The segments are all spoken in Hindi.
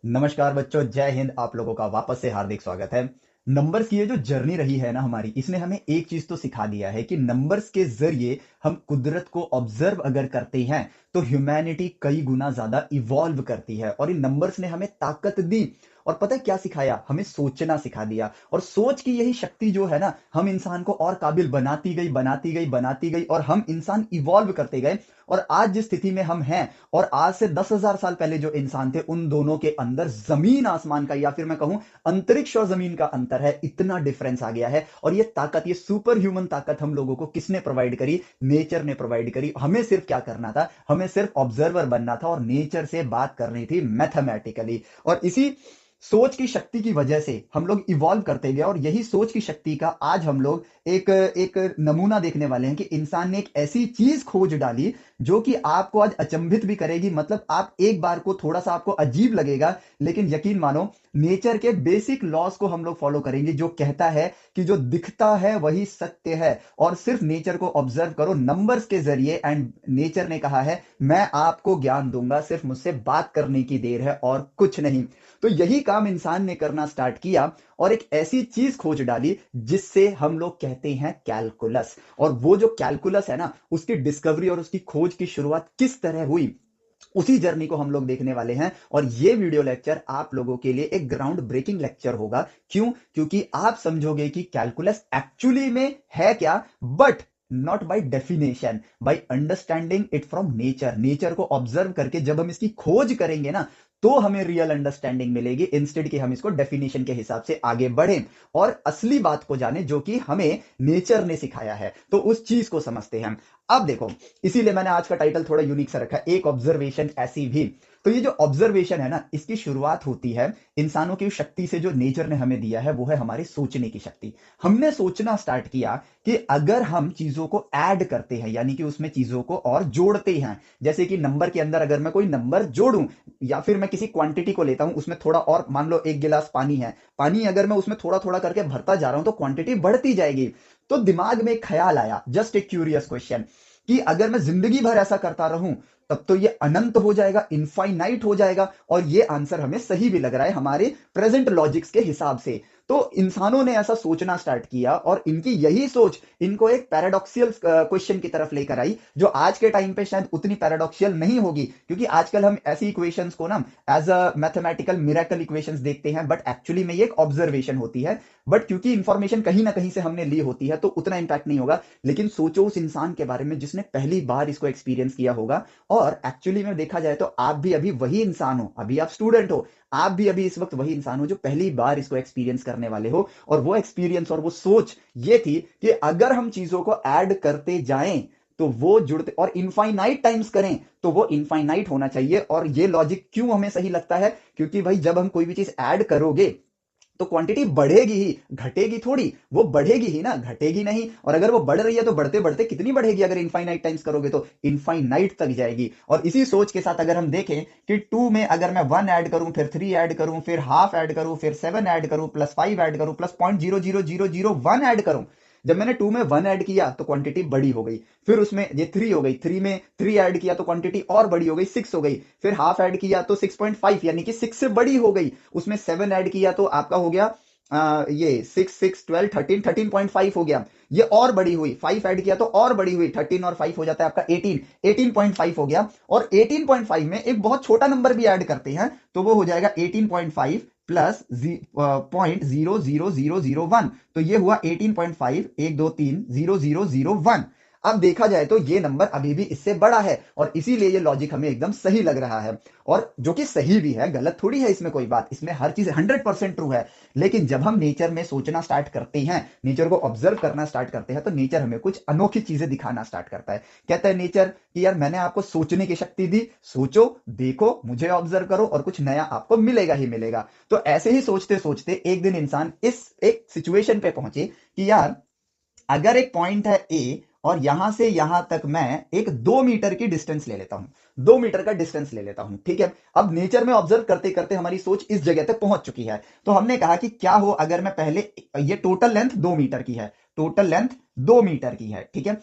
नमस्कार बच्चों, जय हिंद। आप लोगों का वापस से हार्दिक स्वागत है। नंबर्स की ये जो जर्नी रही है ना हमारी, इसने हमें एक चीज तो सिखा दिया है कि नंबर्स के जरिए हम कुदरत को ऑब्जर्व अगर करते हैं तो ह्यूमैनिटी कई गुना ज्यादा इवॉल्व करती है। और इन नंबर्स ने हमें ताकत दी। और पता है क्या सिखाया? हमें सोचना सिखा दिया। और सोच की यही शक्ति जो है ना, हम इंसान को और काबिल बनाती गई, बनाती गई, बनाती गई, और हम इंसान इवॉल्व करते गए। और आज जिस स्थिति में हम हैं, और आज से 10,000 साल पहले जो इंसान थे, उन दोनों के अंदर जमीन आसमान का, या फिर मैं कहूं अंतरिक्ष और जमीन का अंतर है। इतना डिफरेंस आ गया है। और ये ताकत, ये सुपर ह्यूमन ताकत हम लोगों को किसने प्रोवाइड करी? नेचर ने प्रोवाइड करी। हमें सिर्फ क्या करना था? हमें सिर्फ ऑब्जर्वर बनना था और नेचर से बात करनी थी मैथमेटिकली। और इसी सोच की शक्ति की वजह से हम लोग इवॉल्व करते गए। और यही सोच की शक्ति का आज हम लोग एक एक नमूना देखने वाले हैं कि इंसान ने एक ऐसी चीज खोज डाली जो कि आपको आज अचंभित भी करेगी। मतलब आप एक बार को थोड़ा सा आपको अजीब लगेगा, लेकिन यकीन मानो, नेचर के बेसिक लॉस को हम लोग फॉलो करेंगे, जो कहता है कि जो दिखता है वही सत्य है। और सिर्फ नेचर को ऑब्जर्व करो नंबर्स के जरिए। एंड नेचर ने कहा है, मैं आपको ज्ञान दूंगा, सिर्फ मुझसे बात करने की देर है और कुछ नहीं। तो यही काम इंसान ने करना स्टार्ट किया और एक ऐसी चीज खोज डाली जिससे हम लोग कहते हैं कैलकुलस। और वो जो कैलकुलस है ना, उसकी डिस्कवरी और उसकी खोज की शुरुआत किस तरह हुई, उसी जर्नी को हम लोग देखने वाले हैं। और ये वीडियो लेक्चर आप लोगों के लिए एक ग्राउंड ब्रेकिंग लेक्चर होगा। क्यों? क्योंकि आप समझोगे कि कैलकुलस एक्चुअली में है क्या, but not by definition, by understanding it from nature. Nature को ऑब्जर्व करके जब हम इसकी खोज करेंगे ना, तो हमें रियल अंडरस्टैंडिंग मिलेगी, इंस्टेड कि हम इसको डेफिनेशन के हिसाब से आगे बढ़ें और असली बात को जाने जो कि हमें नेचर ने सिखाया है। तो उस चीज को समझते हैं। अब देखो, इसीलिए मैंने आज का टाइटल थोड़ा यूनिक सा रखा है, एक ऑब्जर्वेशन ऐसी भी। तो ये जो ऑब्जर्वेशन है ना, इसकी शुरुआत होती है इंसानों की शक्ति से जो नेचर ने हमें दिया है, वो है हमारे सोचने की शक्ति। हमने सोचना स्टार्ट किया कि अगर हम चीजों को ऐड करते हैं, यानी कि उसमें चीजों को और जोड़ते हैं, जैसे कि नंबर के अंदर अगर मैं कोई नंबर जोड़ूं, या फिर मैं किसी क्वांटिटी को लेता हूं, उसमें थोड़ा और, मान लो एक गिलास पानी है, पानी अगर मैं उसमें थोड़ा थोड़ा करके भरता जा रहा हूं तो क्वांटिटी बढ़ती जाएगी। तो दिमाग में एक ख्याल आया, जस्ट एक क्यूरियस क्वेश्चन, कि अगर मैं जिंदगी भर ऐसा करता रहूं तब तो ये अनंत हो जाएगा, इनफाइनाइट हो जाएगा। और ये आंसर हमें सही भी लग रहा है हमारे प्रेजेंट लॉजिक्स के हिसाब से। तो इंसानों ने ऐसा सोचना स्टार्ट किया और इनकी यही सोच इनको एक पैराडॉक्सियल क्वेश्चन की तरफ लेकर आई, जो आज के टाइम पे शायद उतनी पैराडॉक्सियल नहीं होगी, क्योंकि आजकल हम ऐसी इक्वेशंस को ना as a mathematical miracle equations देखते हैं, बट एक्चुअली में ये एक ऑब्जर्वेशन होती है। बट क्योंकि इंफॉर्मेशन कहीं ना कहीं से हमने ली होती है तो उतना इंपैक्ट नहीं होगा। लेकिन सोचो उस इंसान के बारे में जिसने पहली बार इसको एक्सपीरियंस किया होगा। और एक्चुअली में देखा जाए तो आप भी अभी वही इंसान हो, अभी आप स्टूडेंट हो, आप भी अभी इस वक्त वही इंसान हो जो पहली बार इसको एक्सपीरियंस करने वाले हो। और वो एक्सपीरियंस और वो सोच ये थी कि अगर हम चीजों को ऐड करते जाएं तो वो जुड़ते, और इनफाइनाइट टाइम्स करें तो वो इनफाइनाइट होना चाहिए। और ये लॉजिक क्यों हमें सही लगता है? क्योंकि भाई जब हम कोई भी चीज ऐड करोगे तो क्वांटिटी बढ़ेगी ही, घटेगी थोड़ी। वो बढ़ेगी ही ना, घटेगी नहीं। और अगर वो बढ़ रही है तो बढ़ते बढ़ते कितनी बढ़ेगी? अगर इनफाइनाइट टाइम्स करोगे तो इनफाइनाइट तक जाएगी। और इसी सोच के साथ अगर हम देखें कि टू में अगर मैं वन ऐड करूं, फिर थ्री ऐड करूं, फिर हाफ ऐड करूं, फिर सेवन ऐड करूं, प्लस फाइव ऐड करूं, प्लस 0.00001 ऐड करूं, जब मैंने टू में वन ऐड किया तो क्वांटिटी बड़ी हो गई। फिर उसमें ये थ्री हो गई, थ्री में थ्री ऐड किया तो क्वांटिटी और बड़ी हो गई, सिक्स हो गई। फिर हाफ ऐड किया तो 6.5, यानी कि सिक्स से बड़ी हो गई। उसमें सेवन ऐड किया तो आपका हो गया ये सिक्स सिक्स 12 13, 13.5 हो गया। ये और बड़ी हुई, फाइव ऐड किया तो और बड़ी हुई, 13 और फाइव हो जाता है आपका 18, 18.5 हो गया। और 18.5 में एक बहुत छोटा नंबर भी ऐड करते हैं तो वो हो जाएगा 18.5 प्लस 0.00001। तो ये हुआ 18.5, 1 2 3 0 0 0 1। अब देखा जाए तो ये नंबर अभी भी इससे बड़ा है, और इसीलिए ये लॉजिक हमें एकदम सही लग रहा है। और जो कि सही भी है, गलत थोड़ी है इसमें कोई बात, इसमें हर चीज 100% ट्रू है। लेकिन जब हम नेचर में सोचना स्टार्ट करते हैं, नेचर को ऑब्जर्व करना स्टार्ट करते हैं, तो नेचर हमें कुछ अनोखी चीजें दिखाना स्टार्ट करता है। कहता है नेचर कि यार मैंने आपको सोचने की शक्ति दी, सोचो, देखो, मुझे ऑब्जर्व करो, और कुछ नया आपको मिलेगा ही मिलेगा। तो ऐसे ही सोचते सोचते एक दिन इंसान इस एक सिचुएशन पे पहुंचे कि यार अगर एक पॉइंट है ए, और यहां से यहां तक मैं एक 2 मीटर की डिस्टेंस ले लेता हूं, 2 मीटर का डिस्टेंस ले लेता हूं, ठीक है। अब नेचर में ऑब्जर्व करते करते हमारी सोच इस जगह तक पहुंच चुकी है। तो हमने कहा कि क्या हो अगर मैं पहले, ये टोटल लेंथ 2 मीटर की है, टोटल लेंथ 2 मीटर की है, ठीक है।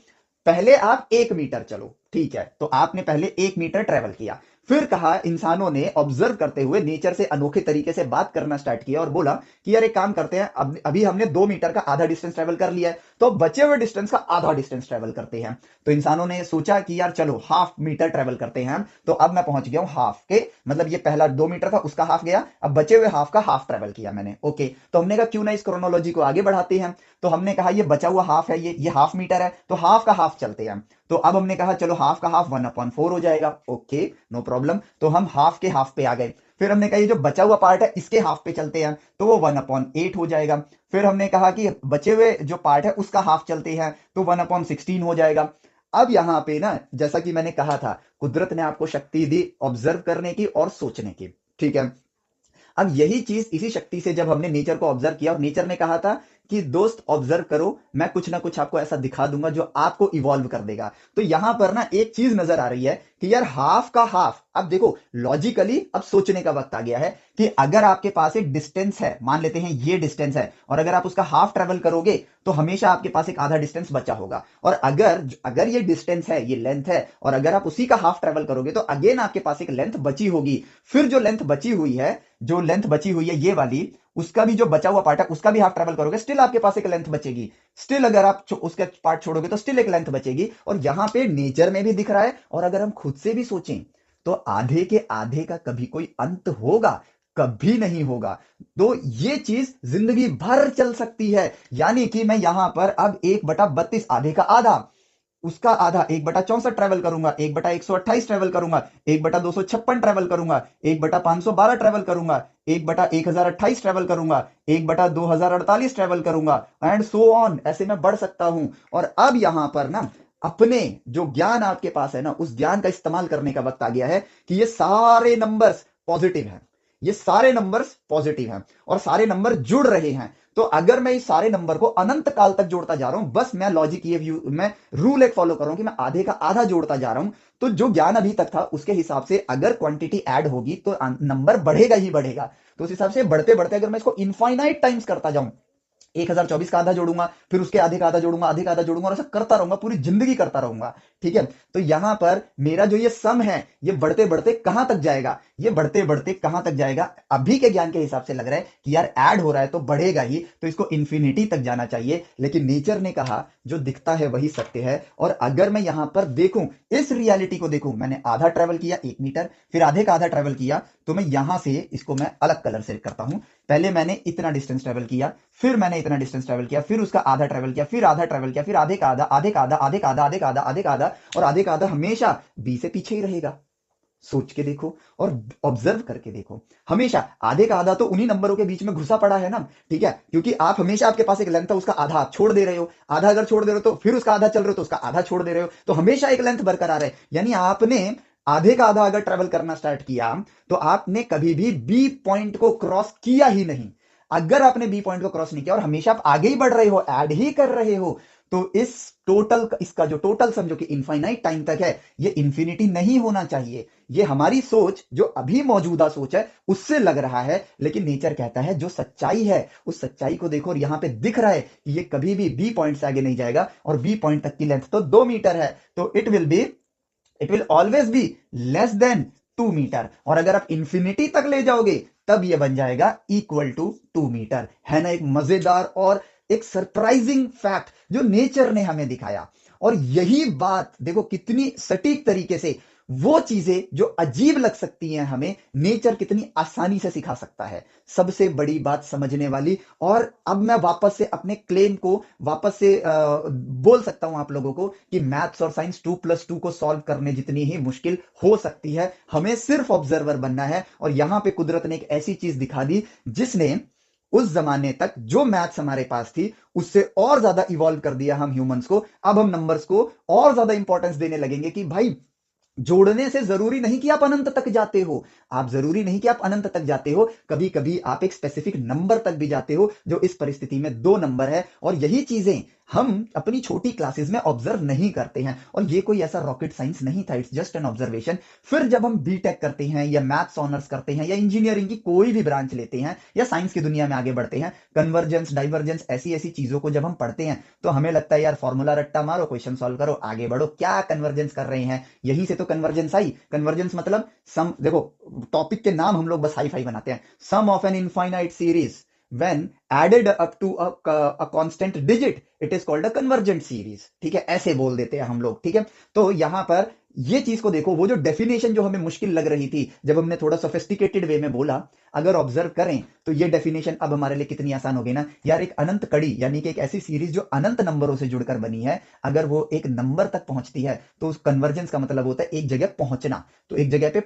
पहले आप 1 मीटर चलो, ठीक है। तो आपने पहले 1 मीटर ट्रेवल किया, फिर कहा, इंसानों ने ऑब्जर्व करते हुए नेचर से अनोखे तरीके से बात करना स्टार्ट किया और बोला कि यार एक काम करते हैं, अभी हमने 2 मीटर का आधा डिस्टेंस ट्रेवल कर लिया है, तो बचे हुए डिस्टेंस का आधा डिस्टेंस ट्रेवल करते हैं। तो इंसानों ने सोचा कि यार चलो हाफ मीटर ट्रेवल करते हैं। तो अब मैं पहुंच गया हूं हाफ के, मतलब ये पहला 2 मीटर था, उसका हाफ गया, अब बचे हुए हाफ का हाफ ट्रेवल किया मैंने। ओके, तो हमने कहा क्यों ना इस क्रोनोलॉजी को आगे बढ़ाते हैं। तो हमने कहा ये बचा हुआ हाफ है, ये हाफ मीटर है, तो हाफ का हाफ चलते हैं। तो अब हमने कहा चलो हाफ का हाफ 1/4 हो जाएगा। Okay, no problem. तो हम हाफ के हाफ पे आ गए। फिर हमने कहा ये जो बचा हुआ पार्ट है इसके हाफ पे चलते हैं, तो वो 1/8 हो जाएगा। फिर हमने कहा कि बचे हुए जो पार्ट है उसका हाफ चलते हैं, तो 1/16 हो जाएगा। अब यहां पे ना, जैसा कि मैंने कहा था, कुदरत ने आपको शक्ति दी ऑब्जर्व करने की और सोचने की, ठीक है। अब यही चीज, इसी शक्ति से जब हमने नेचर को ऑब्जर्व किया और नेचर ने कहा था कि दोस्त ऑब्जर्व करो, मैं कुछ ना कुछ आपको ऐसा दिखा दूंगा जो आपको इवॉल्व कर देगा। तो यहां पर ना एक चीज नजर आ रही है कि यार हाफ का हाफ, अब देखो लॉजिकली अब सोचने का वक्त आ गया है कि अगर आपके पास एक डिस्टेंस है, मान लेते हैं ये डिस्टेंस है, और अगर आप उसका हाफ ट्रेवल करोगे तो हमेशा आपके पास एक आधा डिस्टेंस बचा होगा। और अगर अगर ये डिस्टेंस है, ये लेंथ है, और अगर आप उसी का हाफ ट्रेवल करोगे तो अगेन आपके पास एक लेंथ बची होगी। फिर जो लेंथ बची हुई है, जो लेंथ बची हुई है ये वाली, उसका भी जो बचा हुआ पार्ट है उसका भी हाफ ट्रेवल करोगे, स्टिल आपके पास एक लेंथ बचेगी। स्टिल अगर आप उसका पार्ट छोड़ोगे तो स्टिल एक लेंथ बचेगी। और यहां पे नेचर में भी दिख रहा है, और अगर हम खुद से भी सोचें तो आधे के आधे का कभी कोई अंत होगा? कभी नहीं होगा। तो ये चीज जिंदगी भर चल सकती है। यानी कि मैं यहां पर अब 1/32, आधे का आधा, उसका आधा 1/64 ट्रेवल करूंगा, 1/128 ट्रेवल करूंगा, 1/256 ट्रेवल करूंगा, 1/512 ट्रेवल करूंगा, 1/1028 ट्रेवल करूंगा, 1/2048 ट्रेवल करूंगा, एंड सो ऑन, ऐसे मैं बढ़ सकता हूं। और अब यहां पर ना, अपने जो ज्ञान आपके पास है ना, उस ज्ञान का इस्तेमाल करने का वक्त आ गया है कि ये सारे नंबर्स पॉजिटिव हैं, ये सारे नंबर्स पॉजिटिव हैं, और सारे नंबर जुड़ रहे हैं। तो अगर मैं इस सारे नंबर को अनंत काल तक जोड़ता जा रहा हूं, बस मैं लॉजिक ये व्यू, मैं रूल एक फॉलो कर रहा हूं कि मैं आधे का आधा जोड़ता जा रहा हूं, तो जो ज्ञान अभी तक था उसके हिसाब से अगर क्वांटिटी ऐड होगी तो नंबर बढ़ेगा ही बढ़ेगा। तो उस हिसाब से बढ़ते बढ़ते अगर मैं इसको इनफाइनाइट टाइम्स करता जाऊं, 1024 का आधा जोड़ूंगा, फिर उसके आधे का आधा जोड़ूंगा, आधे का आधा जोड़ूंगा, और ऐसा करता रहूंगा, पूरी जिंदगी करता रहूंगा, ठीक है। तो यहां पर मेरा जो ये सम है, ये बढ़ते बढ़ते कहां तक जाएगा, ये बढ़ते बढ़ते कहां तक जाएगा, अभी के ज्ञान के हिसाब से लग रहा है कि यार ऐड हो रहा है तो बढ़ेगा ही, तो इसको इंफिनिटी तक जाना चाहिए। लेकिन नेचर ने कहा जो दिखता है वही सत्य है। और अगर मैं यहां पर देखूं, इस रियलिटी को देखूं, मैंने आधा ट्रेवल किया 1 मीटर, फिर आधे का आधा ट्रेवल किया, तो मैं यहां से इसको मैं अलग कलर से करता हूं। पहले मैंने इतना डिस्टेंस ट्रेवल किया, फिर मैंने इतना डिस्टेंस ट्रेवल किया, फिर उसका आधा ट्रेवल किया, फिर आधा ट्रेवल किया, फिर आधे का आधा, आधे का आधा, आधे का आधा, आधे का आधा, आधे का आधा, और आधे का आधा हमेशा बी से पीछे ही रहेगा। सोच के देखो और ऑब्जर्व करके देखो, हमेशा आधे का आधा तो उन्हीं नंबरों के बीच में घुसा पड़ा है ना, ठीक है। क्योंकि आप हमेशा, आपके पास एक लेंथ है, उसका आधा आप छोड़ दे रहे हो, आधा अगर छोड़ दे रहे हो तो फिर उसका आधा चल रहे हो तो उसका आधा छोड़ दे रहे हो, तो हमेशा एक लेंथ बरकरार है। यानी आपने आधे का आधा अगर ट्रेवल करना स्टार्ट किया तो आपने कभी भी बी पॉइंट को क्रॉस किया ही नहीं। अगर आपने बी पॉइंट को क्रॉस नहीं किया और हमेशा आप आगे ही बढ़ रहे हो, ऐड ही कर रहे हो, तो इस टोटल, इसका जो टोटल सम जो कि इनफाइनाइट टाइम तक है, ये इंफिनिटी नहीं होना चाहिए। ये हमारी सोच, जो अभी मौजूदा सोच है, उससे लग रहा है। लेकिन नेचर कहता है जो सच्चाई है उस सच्चाई को देखो, और यहां पे दिख रहा है कि ये कभी भी बी पॉइंट से आगे नहीं जाएगा, और बी पॉइंट तक की लेंथ तो 2 मीटर है, तो it will always be less than 2 metre. और अगर आप इंफिनिटी तक ले जाओगे तब ये बन जाएगा इक्वल टू 2 मीटर। है ना एक मजेदार और एक सरप्राइजिंग फैक्ट जो नेचर ने हमें दिखाया। और यही बात देखो कितनी सटीक तरीके से, वो चीजें जो अजीब लग सकती हैं हमें, नेचर कितनी आसानी से सिखा सकता है। सबसे बड़ी बात समझने वाली। और अब मैं वापस से अपने क्लेम को वापस से बोल सकता हूं आप लोगों को कि मैथ्स और साइंस 2+2 को सॉल्व करने जितनी ही मुश्किल हो सकती है। हमें सिर्फ ऑब्जर्वर बनना है। और यहां पे कुदरत ने एक ऐसी चीज दिखा दी जिसने उस जमाने तक जो मैथ्स हमारे पास थी उससे और ज्यादा इवॉल्व कर दिया हम ह्यूमंस को। अब हम नंबर्स को और ज्यादा इंपॉर्टेंस देने लगेंगे कि भाई, जोड़ने से जरूरी नहीं कि आप अनंत तक जाते हो, आप जरूरी नहीं कि आप अनंत तक जाते हो, कभी कभी आप एक स्पेसिफिक नंबर तक भी जाते हो, जो इस परिस्थिति में 2 नंबर है। और यही चीजें हम अपनी छोटी क्लासेस में ऑब्जर्व नहीं करते हैं, और ये कोई ऐसा रॉकेट साइंस नहीं था, इट्स जस्ट एन ऑब्जर्वेशन। फिर जब हम बीटेक करते हैं या मैथ्स ऑनर्स करते हैं या इंजीनियरिंग की कोई भी ब्रांच लेते हैं या साइंस की दुनिया में आगे बढ़ते हैं, कन्वर्जेंस, डाइवर्जेंस, ऐसी ऐसी चीजों को जब हम पढ़ते हैं तो हमें लगता है यार फॉर्मूला रट्टा मारो, क्वेश्चन सॉल्व करो, आगे बढ़ो, क्या कन्वर्जेंस कर रहे हैं, यहीं से तो कन्वर्जेंस आई। कन्वर्जेंस मतलब सम, देखो टॉपिक के नाम हम लोग बस हाई फाई बनाते हैं, sum of an infinite series when added up to a constant digit it is called a convergent series। ठीक है, ऐसे बोल देते हैं हम लोग। ठीक है, तो यहां पर ये चीज को देखो, वो जो डेफिनेशन जो हमें मुश्किल लग रही थी जब हमने थोड़ा सोफिस्टिकेटेड वे में बोला, अगर ऑब्जर्व करें तो ये डेफिनेशन अब हमारे लिए कितनी आसान हो गई ना यार। एक अनंत कड़ी यानी कि एक ऐसी सीरीज जो अनंत नंबरों से जुड़कर बनी है, अगर वो एक नंबर तक पहुंचती है तो उस कन्वर्जेंस का मतलब होता है एक जगह पहुंचना, तो एक जगह पे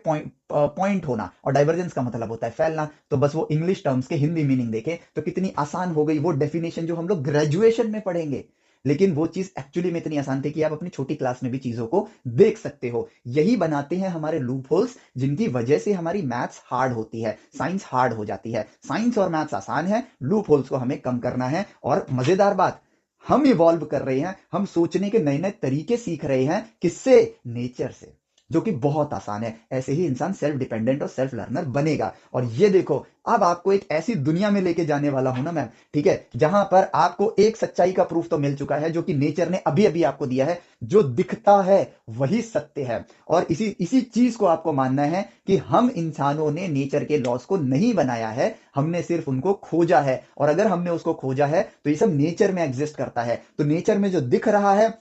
पॉइंट होना, और डाइवर्जेंस का मतलब होता है फैलना। तो बस वो इंग्लिश टर्म्स के हिंदी मीनिंग देखें तो कितनी आसान हो गई वो डेफिनेशन जो हम लोग ग्रेजुएशन में पढ़ेंगे। लेकिन वो चीज एक्चुअली में इतनी आसान थी कि आप अपनी छोटी क्लास में भी चीजों को देख सकते हो। यही बनाते हैं हमारे लूप होल्स, जिनकी वजह से हमारी मैथ्स हार्ड होती है, साइंस हार्ड हो जाती है। साइंस और मैथ्स आसान है, लूप होल्स को हमें कम करना है। और मजेदार बात, हम इवॉल्व कर रहे हैं, हम सोचने के नए नए तरीके सीख रहे हैं, किससे? नेचर से, जो कि बहुत आसान है। ऐसे ही इंसान सेल्फ डिपेंडेंट और सेल्फ लर्नर बनेगा। और ये देखो, अब आपको एक ऐसी दुनिया में लेके जाने वाला हूं ना मैं, ठीक है, जहां पर आपको एक सच्चाई का प्रूफ तो मिल चुका है जो कि नेचर ने अभी अभी आपको दिया है, जो दिखता है वही सत्य है। और इसी इसी चीज को आपको मानना है कि हम इंसानों ने नेचर के लॉस को नहीं बनाया है, हमने सिर्फ उनको खोजा है। और अगर हमने उसको खोजा है तो ये सब नेचर में एग्जिस्ट करता है। तो नेचर में जो दिख रहा है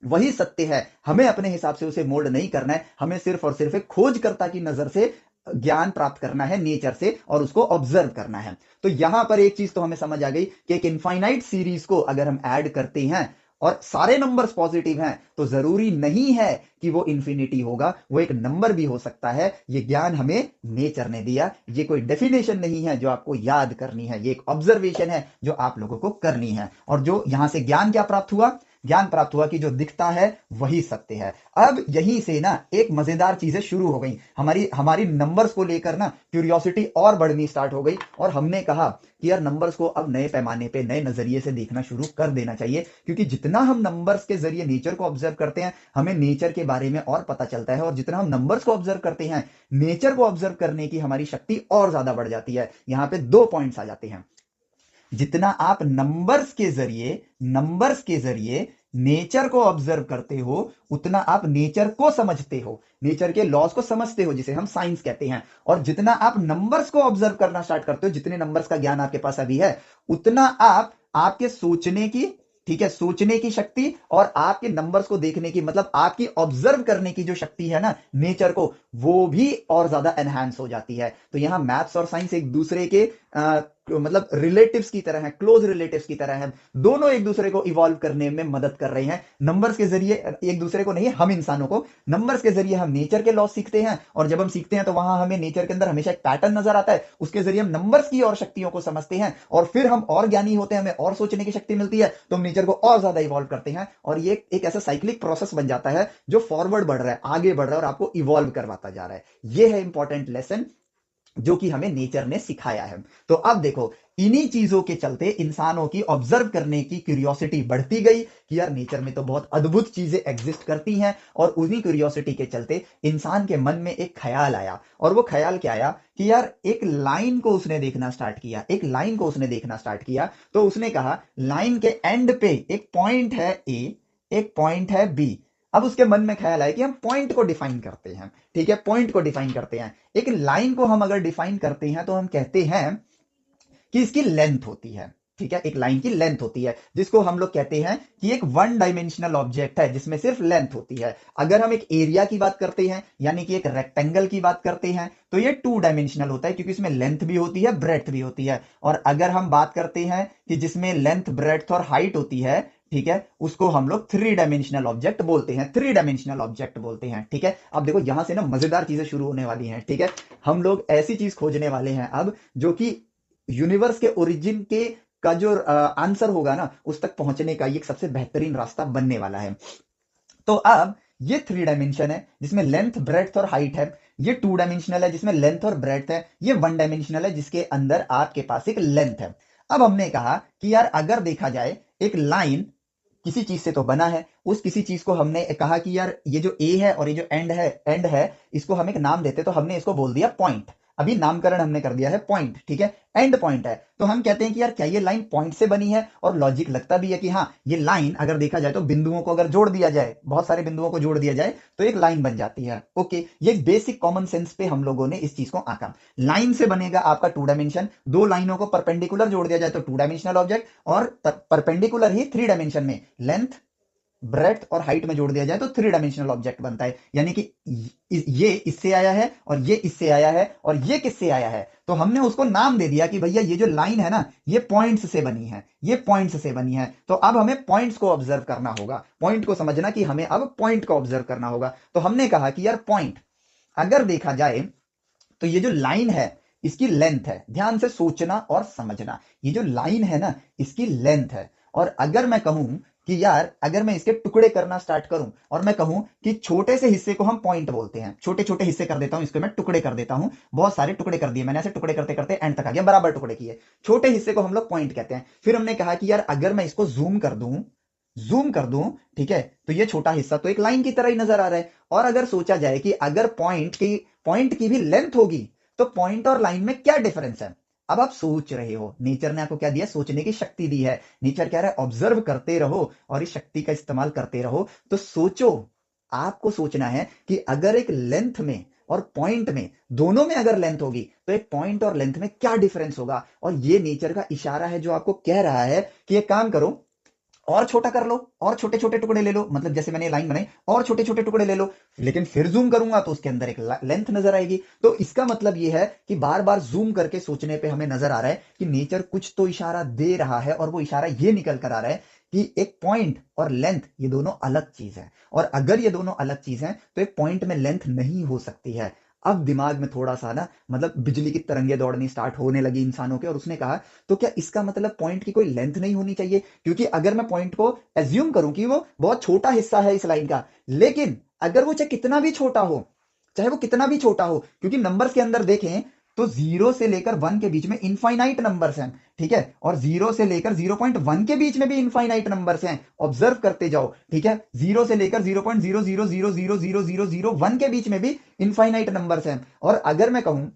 वही सत्य है, हमें अपने हिसाब से उसे मोल्ड नहीं करना है, हमें सिर्फ और सिर्फ एक खोजकर्ता की नजर से ज्ञान प्राप्त करना है नेचर से, और उसको ऑब्जर्व करना है। तो यहां पर एक चीज तो हमें समझ आ गई कि एक इनफाइनाइट सीरीज को अगर हम ऐड करते हैं और सारे नंबर्स पॉजिटिव हैं तो जरूरी नहीं है कि वो इंफिनिटी होगा, वो एक नंबर भी हो सकता है। ये ज्ञान हमें नेचर ने दिया, ये कोई डेफिनेशन नहीं है जो आपको याद करनी है, ये एक ऑब्जर्वेशन है जो आप लोगों को करनी है। और जो यहां से ज्ञान क्या प्राप्त हुआ? ज्ञान प्राप्त हुआ कि जो दिखता है वही सत्य है। अब यहीं से ना एक मजेदार चीजें शुरू हो गई, हमारी हमारी नंबर्स को लेकर ना क्यूरियोसिटी और बढ़नी स्टार्ट हो गई। और हमने कहा कि यार नंबर्स को अब नए पैमाने पे, नए नजरिए से देखना शुरू कर देना चाहिए, क्योंकि जितना हम नंबर्स के जरिए नेचर को ऑब्जर्व करते हैं, हमें नेचर के बारे में और पता चलता है। और जितना हम नंबर्स को ऑब्जर्व करते हैं, नेचर को ऑब्जर्व करने की हमारी शक्ति और ज्यादा बढ़ जाती है। यहां पे दो पॉइंट्स आ जाते हैं, जितना आप नंबर्स के जरिए नेचर को ऑब्जर्व करते हो, उतना आप नेचर को समझते हो, नेचर के लॉज को समझते हो, जिसे हम साइंस कहते हैं। और जितना आप नंबर्स को ऑब्जर्व करना स्टार्ट करते हो, जितने नंबर्स का ज्ञान आपके पास अभी है, उतना आप आपके सोचने की, ठीक है, सोचने की शक्ति और आपके नंबर्स को देखने की, मतलब आपकी ऑब्जर्व करने की जो शक्ति है ना नेचर को, वो भी और ज्यादा एनहांस हो जाती है। तो यहां मैथ्स और साइंस एक दूसरे के मतलब रिलेटिव्स की तरह है, क्लोज रिलेटिव्स की तरह है, दोनों एक दूसरे को इवॉल्व करने में मदद कर रहे हैं। नंबर्स के जरिए एक दूसरे को नहीं, हम इंसानों को नंबर्स के जरिए हम नेचर के लॉ सीखते हैं, और जब हम सीखते हैं तो वहां हमें नेचर के अंदर हमेशा एक पैटर्न नजर आता है, उसके जरिए हम नंबर्स की और शक्तियों को समझते हैं, और फिर हम और ज्ञानी होते हैं, हमें और सोचने की शक्ति मिलती है, तो हम नेचर को और ज्यादा इवॉल्व करते हैं। और ये एक ऐसा साइक्लिक प्रोसेस बन जाता है जो फॉरवर्ड बढ़ रहा है, आगे बढ़ रहा है और आपको इवॉल्व करवाता जा रहा है। ये है इंपॉर्टेंट लेसन जो कि हमें नेचर ने सिखाया है। तो अब देखो, इन्हीं चीजों के चलते इंसानों की ऑब्जर्व करने की क्यूरियोसिटी बढ़ती गई कि यार नेचर में तो बहुत अद्भुत चीजें एग्जिस्ट करती हैं। और उन्हीं क्यूरियोसिटी के चलते इंसान के मन में एक ख्याल आया, और वो ख्याल क्या आया कि यार एक लाइन को उसने देखना स्टार्ट किया, एक लाइन को उसने देखना स्टार्ट किया। तो उसने कहा लाइन के एंड पे एक पॉइंट है ए, एक पॉइंट है बी। अब उसके मन में ख्याल आया कि हम पॉइंट को डिफाइन करते हैं, ठीक है, पॉइंट को डिफाइन करते हैं। एक लाइन को हम अगर डिफाइन करते हैं तो हम कहते हैं कि इसकी लेंथ होती है, ठीक है, एक लाइन की लेंथ होती है, जिसको हम लोग कहते हैं कि एक वन डायमेंशनल ऑब्जेक्ट है जिसमें सिर्फ लेंथ होती है। अगर हम एक एरिया की बात करते हैं, यानी कि एक रेक्टेंगल की बात करते हैं, तो ये टू डायमेंशनल होता है, क्योंकि इसमें लेंथ भी होती है, ब्रेड्थ भी होती है। और अगर हम बात करते हैं कि जिसमें लेंथ, ब्रेड्थ और हाइट होती है, ठीक है, उसको हम लोग थ्री डायमेंशनल ऑब्जेक्ट बोलते हैं, थ्री डायमेंशनल ऑब्जेक्ट बोलते हैं। ठीक है, अब देखो यहां से ना मजेदार चीजें शुरू होने वाली हैं। ठीक है, हम लोग ऐसी चीज खोजने वाले हैं अब, जो कि यूनिवर्स के ओरिजिन के का जो आंसर होगा ना, उस तक पहुंचने का ये सबसे बेहतरीन रास्ता बनने वाला है। तो अब ये थ्री डायमेंशन है जिसमें लेंथ, ब्रेड्थ और हाइट है, ये टू डायमेंशनल है जिसमें लेंथ और ब्रेड्थ है, ये वन डायमेंशनल है जिसके अंदर आपके पास एक लेंथ है। अब हमने कहा कि यार अगर देखा जाए एक लाइन किसी चीज से तो बना है, उस किसी चीज को हमने कहा कि यार ये जो ए है और ये जो एंड है इसको हम एक नाम देते, तो हमने इसको बोल दिया पॉइंट। अभी नामकरण हमने कर दिया है पॉइंट, ठीक है, एंड पॉइंट है। तो हम कहते हैं कि यार क्या ये लाइन पॉइंट से बनी है, और लॉजिक लगता भी है कि हाँ ये लाइन अगर देखा जाए तो बिंदुओं को अगर जोड़ दिया जाए, बहुत सारे बिंदुओं को जोड़ दिया जाए तो एक लाइन बन जाती है। ओके, ये बेसिक कॉमन सेंस पे हम लोगों ने इस चीज को आंका। लाइन से बनेगा आपका टू डायमेंशन, दो लाइनों को परपेंडिकुलर जोड़ दिया जाए तो टू डायमेंशनल ऑब्जेक्ट, और परपेंडिकुलर ही थ्री डायमेंशन में लेंथ ब्रेथ और हाइट में जोड़ दिया जाए तो थ्री डायमेंशनल ऑब्जेक्ट बनता है। यानी कि ये इससे आया है और ये इससे आया है और ये किससे आया है, तो हमने उसको नाम दे दिया कि भैया ये जो लाइन है ना ये पॉइंट्स से बनी है, ये पॉइंट्स से बनी है। तो अब हमें पॉइंट्स को ऑब्जर्व करना होगा, पॉइंट को समझना कि हमें अब पॉइंट को ऑब्जर्व करना होगा। तो हमने कहा कि यार पॉइंट अगर देखा जाए तो ये जो लाइन है इसकी लेंथ है, ध्यान से सोचना और समझना, ये जो लाइन है ना इसकी लेंथ है। और अगर मैं कहूं कि यार अगर मैं इसके टुकड़े करना स्टार्ट करूं और मैं कहूं कि छोटे से हिस्से को हम पॉइंट बोलते हैं, छोटे छोटे हिस्से कर देता हूं, इसको मैं टुकड़े कर देता हूं, बहुत सारे टुकड़े कर दिए मैंने, ऐसे टुकड़े करते करते एंड तक आ गया, बराबर टुकड़े किए, छोटे हिस्से को हम लोग पॉइंट कहते हैं। फिर हमने कहा कि यार अगर मैं इसको जूम कर दूं, ठीक है, तो ये छोटा हिस्सा तो एक लाइन की तरह ही नजर आ रहा है। और अगर सोचा जाए कि अगर पॉइंट की भी लेंथ होगी तो पॉइंट और लाइन में क्या डिफरेंस है। अब आप सोच रहे हो, नेचर ने आपको क्या दिया, सोचने की शक्ति दी है। नेचर कह रहा है ऑब्जर्व करते रहो और इस शक्ति का इस्तेमाल करते रहो। तो सोचो, आपको सोचना है कि अगर एक लेंथ में और पॉइंट में, दोनों में अगर लेंथ होगी तो एक पॉइंट और लेंथ में क्या डिफरेंस होगा। और ये नेचर का इशारा है जो आपको कह रहा है कि एक काम करो और छोटा कर लो, और छोटे छोटे टुकड़े ले लो, मतलब जैसे मैंने लाइन बनाई और छोटे छोटे टुकड़े ले लो, लेकिन फिर जूम करूंगा तो उसके अंदर एक लेंथ नजर आएगी। तो इसका मतलब यह है कि बार बार जूम करके सोचने पे हमें नजर आ रहा है कि नेचर कुछ तो इशारा दे रहा है, और वो इशारा ये निकल कर आ रहा है कि एक पॉइंट और लेंथ ये दोनों अलग चीज है, और अगर ये दोनों अलग चीज है तो एक पॉइंट में लेंथ नहीं हो सकती है। अब दिमाग में थोड़ा सा ना, मतलब बिजली की तरंगे दौड़नी स्टार्ट होने लगी इंसानों के, और उसने कहा तो क्या इसका मतलब पॉइंट की कोई लेंथ नहीं होनी चाहिए, क्योंकि अगर मैं पॉइंट को एज्यूम करूं कि वो बहुत छोटा हिस्सा है इस लाइन का, लेकिन अगर वो चाहे कितना भी छोटा हो, चाहे वो कितना भी छोटा हो, क्योंकि नंबर्स के अंदर देखें तो 0 से लेकर 1 के बीच में इनफाइनाइट नंबर्स हैं, ठीक है, और 0 से लेकर 0.1 के बीच में भी इनफाइनाइट नंबर्स हैं। ऑब्जर्व करते जाओ, ठीक है, 0 से लेकर 0.00000001 के बीच में भी इनफाइनाइट नंबर्स हैं। और अगर मैं कहूं,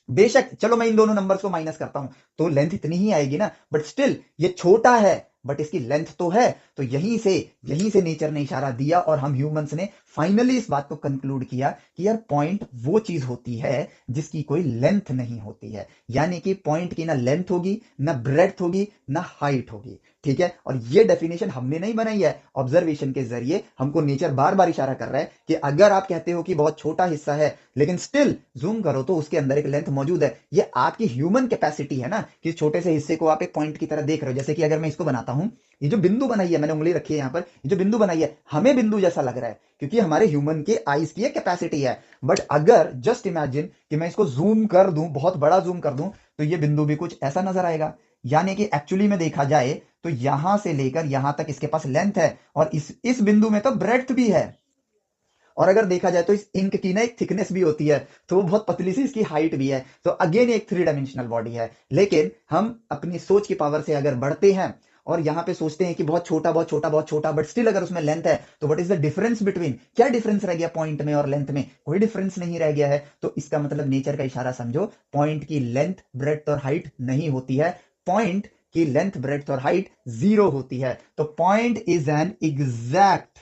बेशक चलो मैं इन दोनों नंबर्स को माइनस करता हूं तो लेंथ इतनी ही आएगी ना, बट स्टिल ये छोटा है बट इसकी लेंथ तो है। तो यहीं से नेचर ने इशारा दिया और हम ह्यूमंस ने फाइनली इस बात को कंक्लूड किया कि यार पॉइंट वो चीज होती है जिसकी कोई लेंथ नहीं होती है। यानी कि पॉइंट की ना लेंथ होगी, ना ब्रेड्थ होगी, ना हाइट होगी, ठीक है। और ये डेफिनेशन हमने नहीं बनाई है, ऑब्जर्वेशन के जरिए हमको नेचर बार बार इशारा कर रहा है कि अगर आप कहते हो कि बहुत छोटा हिस्सा है, लेकिन स्टिल जूम करो तो उसके अंदर एक लेंथ मौजूद है। ये आपकी ह्यूमन कैपेसिटी है ना, कि छोटे से हिस्से को आप एक पॉइंट की तरह देख रहे हो। जैसे कि अगर मैं इसको बनाता हूं, ये जो बिंदु बनाई है, मैंने उंगली रखी है यहाँ पर, ये जो बिंदु बनाई है हमें बिंदु जैसा लग रहा है क्योंकि हमारे ह्यूमन के आईज की कैपेसिटी है। बट अगर जस्ट इमेजिन कि मैं इसको जूम कर दूं, बहुत बड़ा जूम कर दूं, तो ये बिंदु भी कुछ ऐसा नजर आएगा। यानी कि एक्चुअली में देखा जाए तो यहां से लेकर यहां तक इसके पास लेंथ है, और इस बिंदु में तो ब्रेड्थ भी है। और अगर देखा जाए तो इस इंक की ना एक थिकनेस भी होती है, तो वो बहुत पतली सी इसकी हाइट भी है। तो अगेन एक थ्री डायमेंशनल बॉडी है। लेकिन हम अपनी सोच की पावर से अगर बढ़ते हैं और यहां पे सोचते हैं कि बहुत छोटा बहुत छोटा बहुत छोटा, बट स्टिल अगर उसमें लेंथ है, तो what is the difference between, क्या डिफरेंस रह गया पॉइंट में और लेंथ में, कोई डिफरेंस नहीं रह गया है। तो इसका मतलब नेचर का इशारा समझो, पॉइंट की लेंथ ब्रेड्थ और हाइट नहीं होती है, पॉइंट की लेंथ ब्रेड्थ और हाइट जीरो होती है। तो point is an exact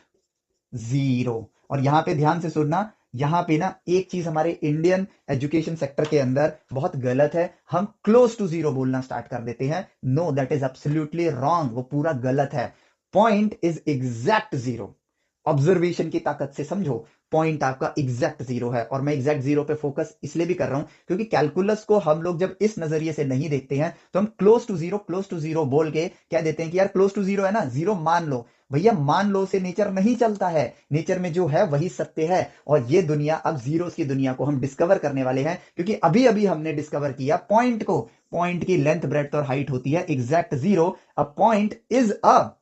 zero. और यहां पे ध्यान से सुनना, यहां पे ना एक चीज हमारे इंडियन एजुकेशन सेक्टर के अंदर बहुत गलत है, हम क्लोज टू जीरो बोलना स्टार्ट कर देते हैं। No, that is absolutely wrong, वो पूरा गलत है। Point is exact zero. Observation की ताकत से समझो, पॉइंट आपका एग्जैक्ट जीरो है। और मैं एग्जैक्ट जीरो पे फोकस इसलिए भी कर रहा हूं क्योंकि कैलकुलस को हम लोग जब इस नजरिए से नहीं देखते हैं तो हम क्लोज टू जीरो बोल के क्या देते हैं कि यार क्लोज टू जीरो है ना, जीरो मान लो। भैया मान लो से नेचर नहीं चलता है, नेचर में जो है वही सत्य है। और ये दुनिया, अब जीरोस की दुनिया को हम डिस्कवर करने वाले हैं, क्योंकि अभी अभी हमने डिस्कवर किया पॉइंट को। पॉइंट की लेंथ ब्रेड्थ और हाइट होती है exact zero. A point is a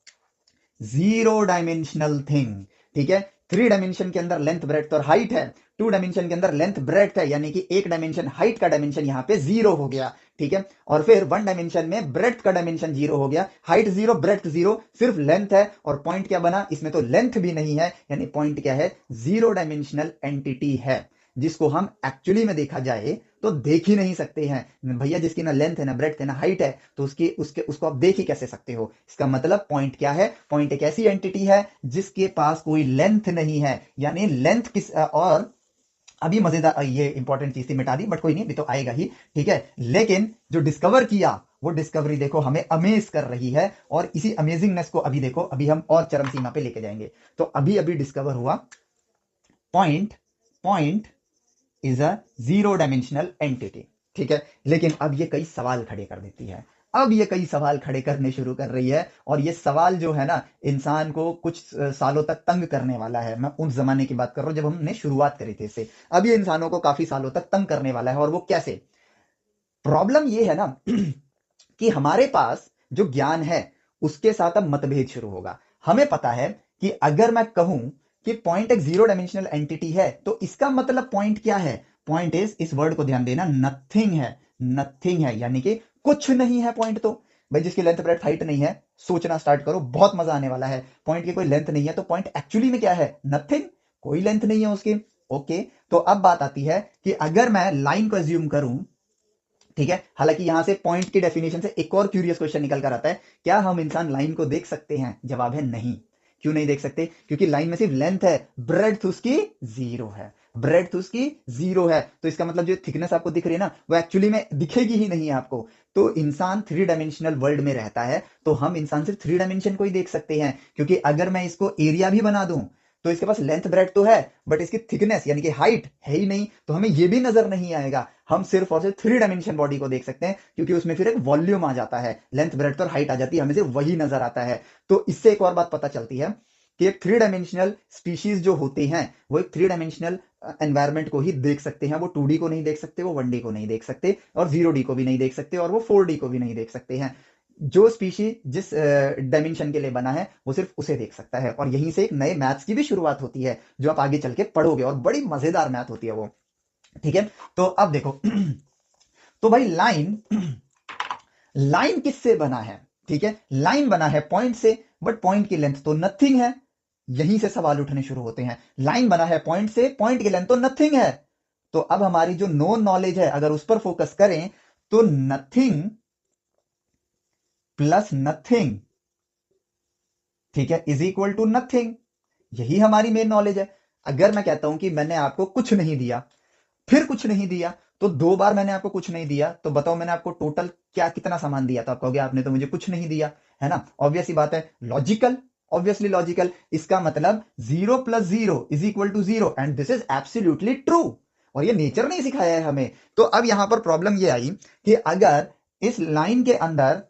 zero dimensional thing, ठीक है। थ्री डायमेंशन के अंदर लेंथ ब्रेड्थ और हाइट है, टू डायमेंशन के अंदर लेंथ ब्रेड्थ है, यानी कि एक डायमेंशन हाइट का डायमेंशन यहां पे जीरो हो गया, ठीक है। और फिर वन डायमेंशन में ब्रेड्थ का डायमेंशन 0 हो गया, हाइट 0, ब्रेड्थ 0, सिर्फ लेंथ है। और पॉइंट क्या बना, इसमें तो लेंथ भी नहीं है, यानी पॉइंट क्या है, 0 डायमेंशनल एंटिटी है, जिसको हम एक्चुअली में देखा जाए तो देख ही नहीं सकते हैं भैया। जिसकी ना लेंथ है, ना ब्रेड्थ है, ना हाइट है, तो उसको आप देख ही कैसे सकते हो। इसका मतलब पॉइंट क्या है, पॉइंट एक ऐसी एंटिटी है जिसके पास कोई लेंथ नहीं है, यानी लेंथ किस और अभी मजेदार, ये इंपॉर्टेंट चीज थी मिटा दी, बट कोई नहीं, अभी तो आएगा ही, ठीक है। लेकिन जो डिस्कवर किया वो डिस्कवरी देखो हमें अमेज कर रही है, और इसी अमेजिंगनेस को अभी देखो, अभी हम और चरम सीमा पे लेके जाएंगे। तो अभी अभी डिस्कवर हुआ point is a 0 dimensional entity, ठीक है। लेकिन अब ये कई सवाल खड़े कर देती है, अब ये कई सवाल खड़े करने शुरू कर रही है, और ये सवाल जो है ना इंसान को कुछ सालों तक तंग करने वाला है। मैं उस जमाने की बात कर रहा हूं जब हमने शुरुआत करी थी इससे, अब ये इंसानों को काफी सालों तक तंग करने वाला है। और वो कैसे, प्रॉब्लम ये है ना कि हमारे पास जो ज्ञान है उसके साथ अब मतभेद शुरू होगा। हमें पता है कि अगर मैं कहूं कि पॉइंट एक 0 डायमेंशनल एंटिटी है, तो इसका मतलब पॉइंट क्या है, पॉइंट इज, इस वर्ड को ध्यान देना, नथिंग है, नथिंग है, यानी कि कुछ नहीं है पॉइंट। तो भाई जिसकी लेंथ ब्रेड्थ हाइट नहीं है, सोचना स्टार्ट करो, बहुत मजा आने वाला है। पॉइंट की कोई लेंथ नहीं है, तो पॉइंट एक्चुअली में क्या है, नथिंग, कोई लेंथ नहीं है उसकी। ओके, तो अब बात आती है कि अगर मैं लाइन को एज्यूम करूं, ठीक है। हालांकि यहां से पॉइंट की डेफिनेशन से एक और क्यूरियस क्वेश्चन निकल कर आता है, क्या हम इंसान लाइन को देख सकते हैं, जवाब है नहीं। क्यों नहीं देख सकते, क्योंकि लाइन में सिर्फ लेंथ है, ब्रेड्थ उसकी 0 है, ब्रेड्थ उसकी 0 है। तो इसका मतलब जो थिकनेस आपको दिख रही है ना, वो एक्चुअली में दिखेगी ही नहीं आपको। तो इंसान 3 डायमेंशनल वर्ल्ड में रहता है, तो हम इंसान सिर्फ 3 डायमेंशन को ही देख सकते हैं। क्योंकि अगर मैं इसको एरिया भी बना दूं, तो इसके पास लेंथ ब्रेड तो है, बट इसकी थिकनेस यानी कि हाइट है ही नहीं, तो हमें ये भी नजर नहीं आएगा। हम सिर्फ और सिर्फ 3 डायमेंशन बॉडी को देख सकते हैं, क्योंकि उसमें फिर एक वॉल्यूम आ जाता है, लेंथ ब्रेड और हाइट आ जाती है, हमें सिर्फ वही नजर आता है। तो इससे एक और बात पता चलती है कि एक 3 डायमेंशनल स्पीशीज जो होते हैं, वो एक 3 डायमेंशनल एनवायरमेंट को ही देख सकते हैं। वो 2D को नहीं देख सकते, वो 1D को नहीं देख सकते, और 0D को भी नहीं देख सकते, और वो 4D को भी नहीं देख सकते हैं। जो स्पीशी जिस डायमेंशन के लिए बना है, वो सिर्फ उसे देख सकता है। और यहीं से एक नए मैथ्स की भी शुरुआत होती है, जो आप आगे चल के पढ़ोगे, और बड़ी मजेदार मैथ होती है वो, ठीक है। तो अब देखो तो भाई लाइन, लाइन किससे बना है, ठीक है, लाइन बना है पॉइंट से, बट पॉइंट की लेंथ तो नथिंग है। यहीं से सवाल उठने शुरू होते हैं, लाइन बना है पॉइंट से, पॉइंट की लेंथ तो नथिंग है। तो अब हमारी जो नोन नॉलेज है, अगर उस पर फोकस करें, तो नथिंग प्लस नथिंग, ठीक है, इज इक्वल टू नथिंग। यही हमारी मेन नॉलेज है। अगर मैं कहता हूं कि मैंने आपको कुछ नहीं दिया, फिर कुछ नहीं दिया, तो 2 बार मैंने आपको कुछ नहीं दिया, तो बताओ मैंने आपको टोटल क्या कितना सामान दिया, तो आप कहोगे आपने तो मुझे कुछ नहीं दिया, है ना। ऑब्वियस ही बात है, लॉजिकल, ऑब्वियसली लॉजिकल। इसका मतलब 0 plus 0 is equal to 0, and this is absolutely true. और ये नेचर नहीं सिखाया है हमें। तो अब यहां पर प्रॉब्लम ये आई कि अगर इस लाइन के अंदर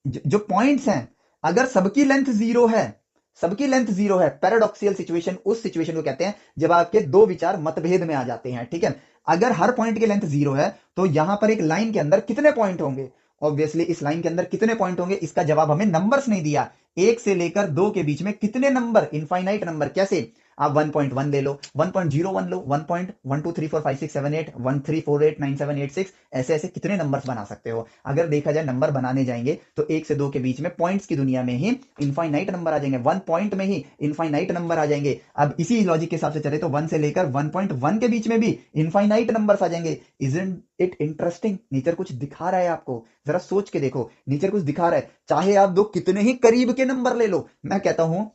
जो पॉइंट्स हैं, अगर सबकी लेंथ 0 है, सबकी लेंथ 0 है, पैराडॉक्सियल सिचुएशन उस सिचुएशन को कहते हैं जब आपके दो विचार मतभेद में आ जाते हैं, ठीक है। अगर हर पॉइंट की लेंथ 0 है, तो यहां पर एक लाइन के अंदर कितने पॉइंट होंगे, ऑब्वियसली इस लाइन के अंदर कितने पॉइंट होंगे, इसका जवाब हमें नंबर्स नहीं दिया। 1 से लेकर 2 के बीच में कितने नंबर, इनफाइनाइट नंबर। कैसे, आप 1.1 ले लो, 1.01 लो, 1.12345678 13489786, ऐसे ऐसे कितने नंबर्स बना सकते हो। अगर देखा जाए नंबर बनाने जाएंगे तो 1 से 2 के बीच में पॉइंट्स की दुनिया में ही इनफाइनाइट नंबर आ जाएंगे, 1 पॉइंट में ही इनफाइनाइट नंबर आ जाएंगे। अब इसी लॉजिक के हिसाब से चले तो 1 से लेकर 1.1 के बीच में भी इनफाइनाइट नंबर्स आ जाएंगे। इजंट इट इंटरेस्टिंग, नेचर कुछ दिखा रहा है आपको, जरा सोच के देखो, नेचर कुछ दिखा रहा है। चाहे आप दो कितने ही करीब के नंबर ले लो, मैं कहता हूं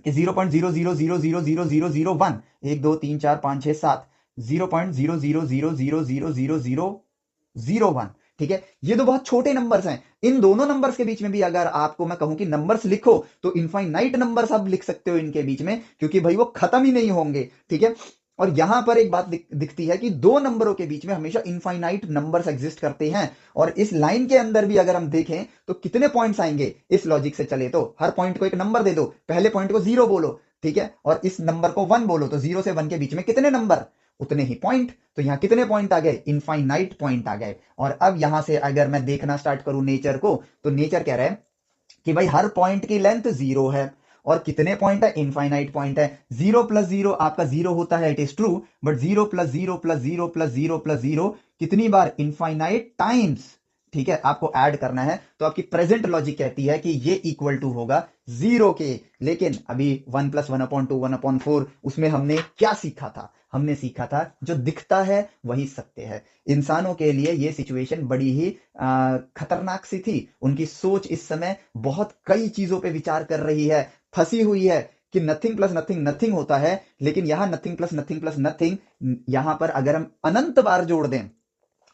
कि 0.00000001, 1 2 3 4 5 6 7, 0.0000000001, ठीक है। ये तो बहुत छोटे नंबर्स हैं। इन दोनों नंबर्स के बीच में भी अगर आपको मैं कहूं कि नंबर्स लिखो, तो इनफाइनाइट नंबर्स आप लिख सकते हो इनके बीच में, क्योंकि भाई वो खत्म ही नहीं होंगे, ठीक है। और यहां पर एक बात दिखती है कि दो नंबरों के बीच में हमेशा इनफाइनाइट नंबर्स एग्जिस्ट करते हैं। और इस लाइन के अंदर भी अगर हम देखें तो कितने पॉइंट्स आएंगे, इस लॉजिक से चले तो हर पॉइंट को एक नंबर दे दो, पहले पॉइंट को 0 बोलो, ठीक है, और इस नंबर को 1 बोलो, तो 0 से 1 के बीच में कितने नंबर, उतने ही पॉइंट। तो यहां कितने पॉइंट आ गए, इनफाइनाइट पॉइंट आ गए। और अब यहां से अगर मैं देखना स्टार्ट करूं नेचर को, तो नेचर कह रहा है कि भाई हर पॉइंट की लेंथ 0 है, और कितने पॉइंट है, इनफाइनाइट पॉइंट है। 0 प्लस 0 आपका 0 होता है, it is true, but 0 plus 0 plus 0 plus 0 plus 0 कितनी बार, इनफाइनाइट टाइम्स, ठीक है, आपको ऐड करना है। तो आपकी प्रेजेंट लॉजिक कहती है कि ये इक्वल टू होगा 0 के। लेकिन अभी 1 + 1/2 1/4 उसमें हमने क्या सीखा था? हमने सीखा था जो दिखता है वही सत्य है। इंसानों के लिए ये सिचुएशन बड़ी ही खतरनाक सी थी। उनकी सोच इस समय बहुत कई चीजों पे विचार कर रही है, फंसी हुई है कि नथिंग प्लस नथिंग नथिंग होता है। लेकिन यहां nothing plus nothing plus nothing, यहां पर अगर हम अनंत बार जोड़ दें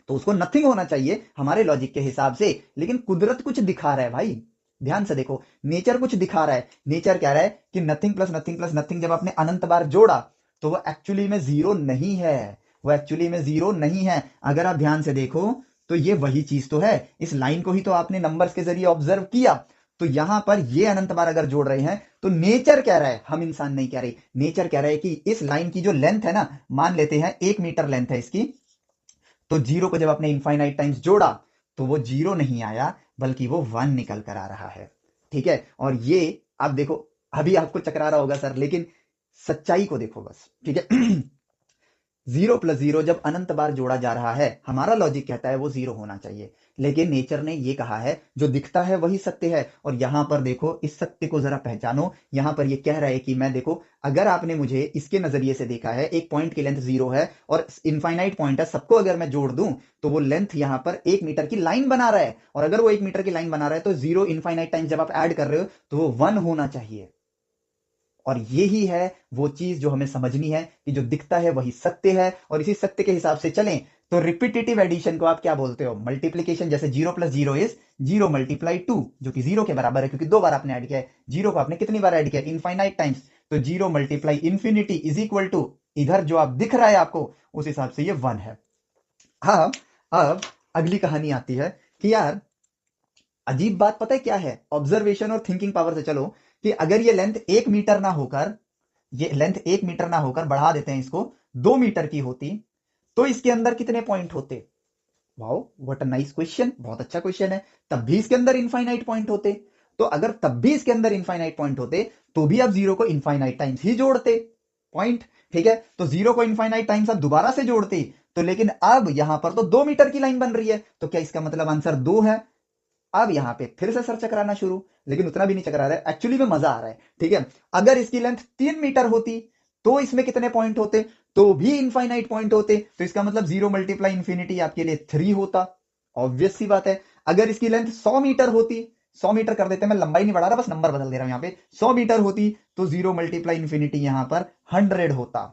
तो उसको नथिंग होना चाहिए हमारे लॉजिक के हिसाब से। लेकिन कुदरत कुछ दिखा रहा है भाई, ध्यान से देखो, नेचर कुछ दिखा रहा है। नेचर कह रहा है कि nothing plus nothing plus nothing जब आपने अनंत बार जोड़ा तो वो एक्चुअली में जीरो नहीं है। वो एक्चुअली में जीरो नहीं है। अगर आप ध्यान से देखो तो ये वही चीज तो है। इस लाइन को ही तो आपने नंबर्स के जरिए ऑब्जर्व किया। तो यहां पर ये अनंत बार अगर जोड़ रहे हैं तो नेचर कह रहा है, हम इंसान नहीं कह रहे, नेचर कह रहा है कि इस लाइन की जो लेंथ है ना, मान लेते हैं 1 मीटर लेंथ है इसकी, तो जीरो को जब आपने इनफाइनाइट टाइम्स जोड़ा तो वो जीरो नहीं आया बल्कि वो 1 निकल कर आ रहा है। ठीक है, और ये आप देखो, अभी आपको चकरा रहा होगा सर, लेकिन सच्चाई को देखो बस। ठीक है, 0 + 0 जब अनंत बार जोड़ा जा रहा है, हमारा लॉजिक कहता है वो 0 होना चाहिए। लेकिन नेचर ने ये कहा है जो दिखता है वही सत्य है। और यहां पर देखो, इस सत्य को जरा पहचानो। यहां पर ये कह रहा है कि मैं देखो, अगर आपने मुझे इसके नजरिए से देखा है, एक पॉइंट की लेंथ 0 है और इनफाइनाइट पॉइंट है, सबको अगर मैं जोड़ दूं तो वो लेंथ यहां पर 1 मीटर की लाइन बना रहा है। और अगर वो 1 मीटर की लाइन बना रहा है तो 0 इनफाइनाइट टाइम्स जब आप ऐड कर रहे हो तो वो 1 होना चाहिए। और यही है वो चीज जो हमें समझनी है कि जो दिखता है वही सत्य है। और इसी सत्य के हिसाब से चलें तो रिपीटेटिव एडिशन को आप क्या बोलते हो? मल्टीप्लीकेशन। जैसे 0 + 0 इज 0 × 2, जो कि 0 के बराबर है क्योंकि 2 बार आपने ऐड किया है। 0 को आपने कितनी बार ऐड किया? Infinite times. तो 0 × इंफिनिटी इज इक्वल टू, इधर जो आप दिख रहा है आपको उस हिसाब से ये 1 है। हाँ, अब अगली कहानी आती है कि यार अजीब बात पता है क्या है? ऑब्जर्वेशन और थिंकिंग पावर से चलो कि अगर ये लेंथ 1 मीटर ना होकर, ये लेंथ 1 मीटर ना होकर, बढ़ा देते हैं इसको, 2 मीटर की होती तो इसके अंदर कितने पॉइंट होते? Wow, what a nice question, बहुत अच्छा क्वेश्चन है। तब भी इसके अंदर इनफाइनाइट पॉइंट होते। तो अगर तब भी इसके अंदर इनफाइनाइट पॉइंट होते तो भी आप जीरो को इनफाइनाइट टाइम्स ही जोड़ते पॉइंट। ठीक है, तो जीरो को इनफाइनाइट टाइम्स आप दोबारा से जोड़ते। तो लेकिन अब यहां पर तो 2 मीटर की लाइन बन रही है, तो क्या इसका मतलब आंसर 2 है? अब यहां पे फिर से सर चकराना शुरू, लेकिन उतना भी नहीं चकरा रहा है, एक्चुअली में मजा आ रहा है। ठीक है, अगर इसकी लेंथ 3 मीटर होती तो इसमें कितने पॉइंट होते? तो भी इनफाइनाइट पॉइंट होते। तो इसका मतलब 0 × इंफिनिटी आपके लिए 3 होता। ऑब्वियस सी बात है। अगर इसकी लेंथ 100 मीटर होती, 100 मीटर कर देते हैं, मैं लंबाई नहीं बढ़ा रहा, बस नंबर बदल दे रहा हूं यहां पे, 100 मीटर होती तो 0 × इंफिनिटी यहां पर 100 होता।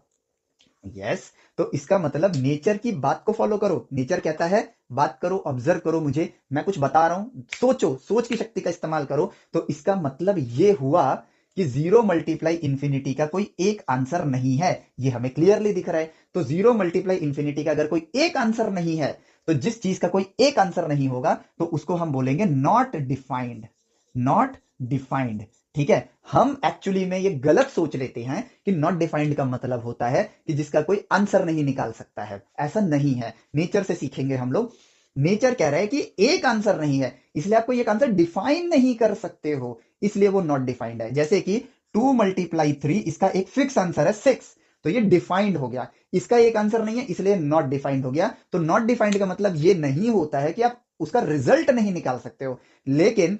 यस, तो इसका मतलब नेचर की बात को फॉलो करो। नेचर कहता है बात करो, ऑब्जर्व करो मुझे, मैं कुछ बता रहा हूं, सोचो, सोच की शक्ति का इस्तेमाल करो। तो इसका मतलब ये हुआ कि 0 × इंफिनिटी का कोई एक आंसर नहीं है। ये हमें क्लियरली दिख रहा है। तो 0 × इंफिनिटी का अगर कोई एक आंसर नहीं है, तो जिस चीज का कोई एक आंसर नहीं होगा तो उसको हम बोलेंगे नॉट डिफाइंड। Not defined. ठीक है, हम एक्चुअली में ये गलत सोच लेते हैं कि नॉट डिफाइंड का मतलब होता है कि जिसका कोई आंसर नहीं निकाल सकता है। ऐसा नहीं है, नेचर से सीखेंगे हम लोग। नेचर कह रहा है कि एक आंसर नहीं है, इसलिए आपको एक आंसर डिफाइन नहीं कर सकते हो, इसलिए वो नॉट डिफाइंड है। जैसे कि 2 × 3, इसका एक फिक्स आंसर है 6, तो ये डिफाइंड हो गया। इसका एक आंसर नहीं है इसलिए नॉट डिफाइंड हो गया। तो नॉट डिफाइंड का मतलब ये नहीं होता है कि आप उसका रिजल्ट नहीं निकाल सकते हो, लेकिन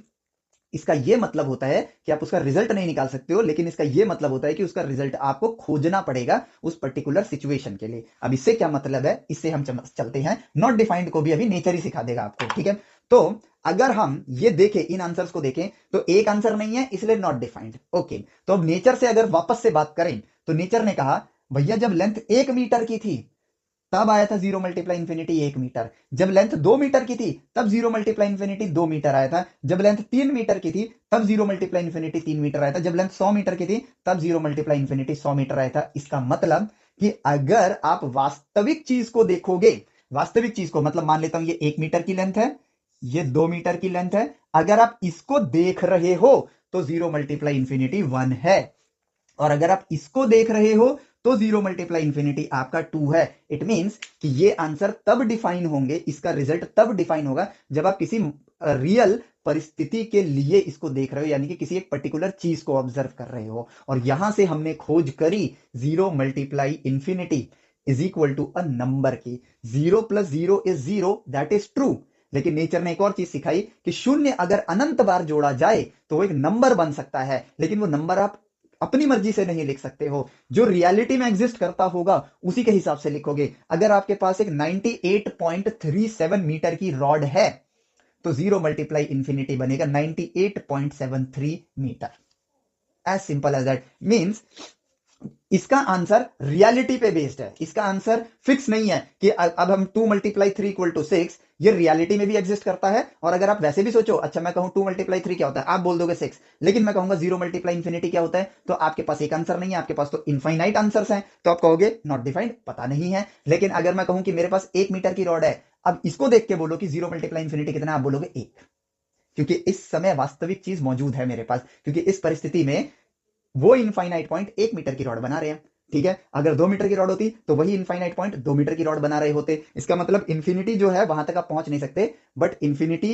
इसका यह मतलब होता है कि आप उसका रिजल्ट नहीं निकाल सकते हो, लेकिन इसका यह मतलब होता है कि उसका रिजल्ट आपको खोजना पड़ेगा उस पर्टिकुलर सिचुएशन के लिए। अब इससे क्या मतलब है, इससे हम चलते हैं, नॉट डिफाइंड को भी अभी नेचर ही सिखा देगा आपको। ठीक है, तो अगर हम ये देखें, इन आंसर्स को देखें, तो एक आंसर नहीं है इसलिए नॉट डिफाइंड। ओके, तो अब नेचर से अगर वापस से बात करें तो नेचर ने कहा भैया जब लेंथ 1 मीटर की थी तब आया था 0 × इंफिनिटी 1 मीटर। जब लेंथ 2 मीटर की थी तब 0 × इंफिनिटी 2 मीटर आया था। जब लेंथ 3 मीटर की थी तब 0 × इंफिनिटी 3 मीटर आया था। जब लेंथ 100 मीटर की थी तब 0 × इंफिनिटी 100 मीटर आया था। इसका मतलब कि अगर आप वास्तविक चीज को देखोगे, वास्तविक चीज को मतलब मान लेता हूं ये 1 मीटर की लेंथ है, ये 2 मीटर की लेंथ है, अगर आप इसको देख रहे हो तो 0 × इंफिनिटी 1 है। और अगर आप इसको देख रहे हो तो 0 × इंफिनिटी आपका 2 है। इट मींस कि ये आंसर तब डिफाइन होंगे, इसका रिजल्ट तब डिफाइन होगा जब आप किसी रियल परिस्थिति के लिए इसको देख रहे हो, यानी कि किसी एक पर्टिकुलर चीज को ऑब्जर्व कर रहे हो। और यहां से हमने खोज करी 0 × infinity. Is equal to a number की। 0 + 0 इज 0, दैट इज ट्रू। लेकिन नेचर ने एक और चीज सिखाई कि शून्य अगर अनंत बार जोड़ा जाए तो वो एक नंबर बन सकता है, लेकिन वो नंबर आप अपनी मर्जी से नहीं लिख सकते हो, जो रियलिटी में एग्जिस्ट करता होगा उसी के हिसाब से लिखोगे। अगर आपके पास एक 98.37 मीटर की रॉड है तो 0 मल्टीप्लाई इंफिनिटी बनेगा 98.73 metre. As simple as that. Means इसका आंसर रियलिटी पे बेस्ड है, इसका आंसर फिक्स नहीं है कि अब हम 2 × 3 = 6, ये रियलिटी में भी एग्जिस्ट करता है। और अगर आप वैसे भी सोचो, अच्छा मैं कहूं 2 × 3 क्या होता है, आप बोल दोगे 6, लेकिन मैं कहूंगा 0 × इंफिनिटी क्या होता है, तो आपके पास एक आंसर नहीं है, आपके पास तो इनफाइनाइट आंसर्स हैं, तो आप कहोगे नॉट डिफाइंड, पता नहीं है। लेकिन अगर मैं कहूं कि मेरे पास 1 मीटर की रॉड है, अब इसको देख के बोलो कि 0 × इंफिनिटी कितना, आप बोलोगे 1, क्योंकि इस समय वास्तविक चीज मौजूद है मेरे पास, क्योंकि इस परिस्थिति में वो इनफाइनाइट पॉइंट 1 मीटर की रॉड बना रहे हैं। ठीक है, अगर 2 मीटर की रॉड होती तो वही इनफाइनाइट पॉइंट 2 मीटर की रॉड बना रहे होते। इसका मतलब इंफिनिटी जो है वहां तक आप पहुंच नहीं सकते, बट इंफिनिटी,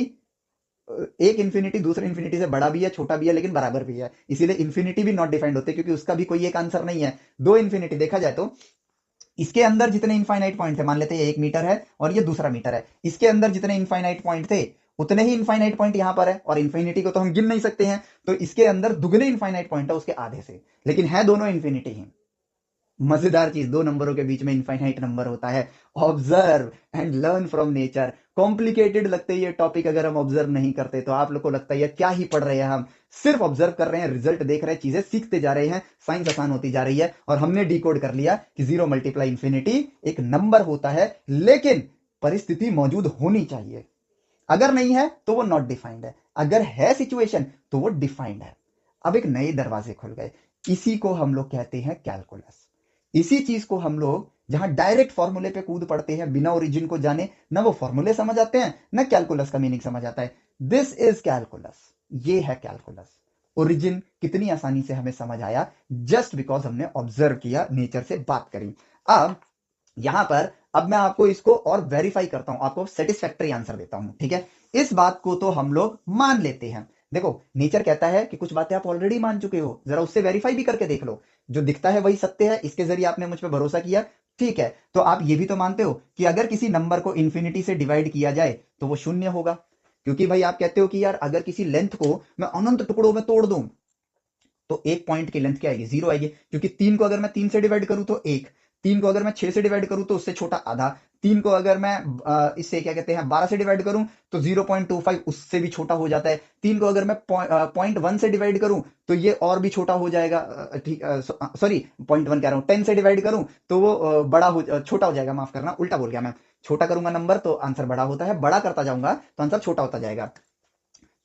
एक इंफिनिटी दूसरे इंफिनिटी से बड़ा भी है, छोटा भी है, लेकिन बराबर भी है, इसीलिए इंफिनिटी भी नॉट डिफाइंड होते, क्योंकि उसका भी कोई एक आंसर नहीं है। दो इंफिनिटी देखा जाए तो इसके अंदर जितने इनफाइनाइट पॉइंट थे, मान लेते हैं ये 1 मीटर है और ये दूसरा मीटर है, इसके अंदर जितने इनफाइनाइट पॉइंट थे उतने ही इनफाइनाइट पॉइंट यहां पर है, और इन्फिनिटी को तो हम गिन नहीं सकते हैं, तो इसके अंदर दुगने इनफाइनाइट पॉइंट है उसके आधे से, लेकिन है दोनों इन्फिनिटी ही। मजेदार चीज, दो नंबरों के बीच में इनफाइनाइट नंबर होता है। Observe and learn from nature. Complicated लगते ये टॉपिक अगर हम ऑब्जर्व नहीं करते तो, आप लोग को लगता है क्या ही पढ़ रहे हैं हम, सिर्फ ऑब्जर्व कर रहे हैं, रिजल्ट देख रहे हैं, चीजें सीखते जा रहे हैं, साइंस आसान होती जा रही है, और हमने डिकोड कर लिया कि 0 × इंफिनिटी एक नंबर होता है, लेकिन परिस्थिति मौजूद होनी चाहिए। अगर नहीं है तो वो नॉट डिफाइंड है, अगर है सिचुएशन तो वो डिफाइंड है। अब एक नए दरवाजे खुल गए, इसी को हम लोग कहते हैं कैलकुलस। इसी चीज को हम लोग जहां डायरेक्ट फॉर्मूले पे कूद पड़ते हैं बिना ओरिजिन को जाने, ना वो फॉर्मूले समझ आते हैं ना कैलकुलस का मीनिंग समझ आता है। दिस इज कैलकुलस, ये है कैलकुलस। ओरिजिन कितनी आसानी से हमें समझ आया, जस्ट बिकॉज हमने ऑब्जर्व किया, नेचर से बात करी। अब यहां पर अब मैं आपको इसको और वेरीफाई करता हूं, आपको सेटिस्फैक्टरी आंसर देता हूं। ठीक है, इस बात को तो हम लोग मान लेते हैं। देखो, नेचर कहता है कि कुछ बातें आप ऑलरेडी मान चुके हो, जरा उससे वेरीफाई भी करके देख लो, जो दिखता है वही सत्य है, इसके जरिए आपने मुझ पर भरोसा किया। ठीक है, तो आप ये भी तो मानते हो कि अगर किसी नंबर को इंफिनिटी से डिवाइड किया जाए तो वो शून्य होगा, क्योंकि भाई आप कहते हो कि यार अगर किसी लेंथ को मैं अनंत टुकड़ों में तोड़ दूं तो एक पॉइंट की लेंथ क्या आएगी, 0 आएगी, क्योंकि 3 को अगर मैं 3 से डिवाइड करूं तो 1, 3 को अगर मैं 6 से डिवाइड करूं तो उससे छोटा आधा, 3 को अगर मैं इससे क्या कहते हैं 12 से डिवाइड करूं तो 0.25 उससे भी छोटा हो जाता है, 3 को अगर मैं 0.1 से डिवाइड करूं तो ये और भी छोटा हो जाएगा, ठीक, सॉरी 0.1 कह रहा हूं, 10 से डिवाइड करूं तो वो छोटा हो जाएगा, माफ करना उल्टा बोल गया मैं, छोटा करूंगा नंबर तो आंसर बड़ा होता है, बड़ा करता जाऊंगा तो आंसर छोटा होता जाएगा।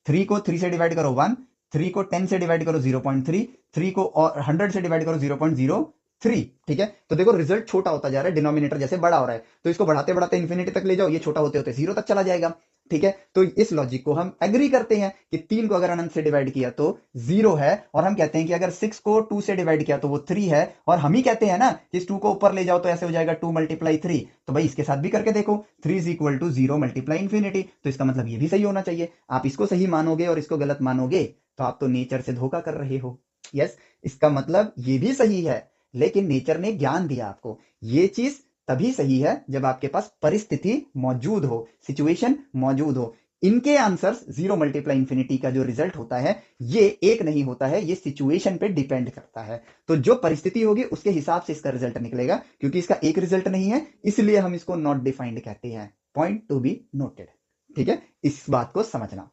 3 को 3 से डिवाइड करो 1, 3 को 10 से डिवाइड करो 0.3, 3 को और 100 से डिवाइड करो 0.03। ठीक है, तो देखो रिजल्ट छोटा होता जा रहा है, डिनोमिनेटर जैसे बड़ा हो रहा है, तो इसको बढ़ाते बढ़ाते इंफिनिटी तक ले जाओ, ये छोटा होते होते 0 तक चला जाएगा। ठीक है, तो इस लॉजिक को हम एग्री करते हैं कि 3 को अगर अनंत से डिवाइड किया तो 0 है, और हम कहते हैं कि अगर 6 को 2 से डिवाइड किया तो वो 3 है, और हम ही कहते हैं ना कि इस 2 को ऊपर ले जाओ तो ऐसे हो जाएगा 2 × 3, तो भाई इसके साथ भी करके देखो, 3 इज इक्वल टू 0 × इंफिनिटी, तो इसका मतलब ये भी सही होना चाहिए। आप इसको सही मानोगे और इसको गलत मानोगे तो आप तो नेचर से धोखा कर रहे हो। यस, इसका मतलब ये भी सही है, लेकिन नेचर ने ज्ञान दिया आपको, ये चीज तभी सही है जब आपके पास परिस्थिति मौजूद हो, सिचुएशन मौजूद हो। इनके आंसर्स 0 × इंफिनिटी का जो रिजल्ट होता है ये एक नहीं होता है, ये सिचुएशन पे डिपेंड करता है, तो जो परिस्थिति होगी उसके हिसाब से इसका रिजल्ट निकलेगा, क्योंकि इसका एक रिजल्ट नहीं है, इसलिए हम इसको नॉट डिफाइंड कहते हैं। Point to be noted. ठीक है, इस बात को समझना।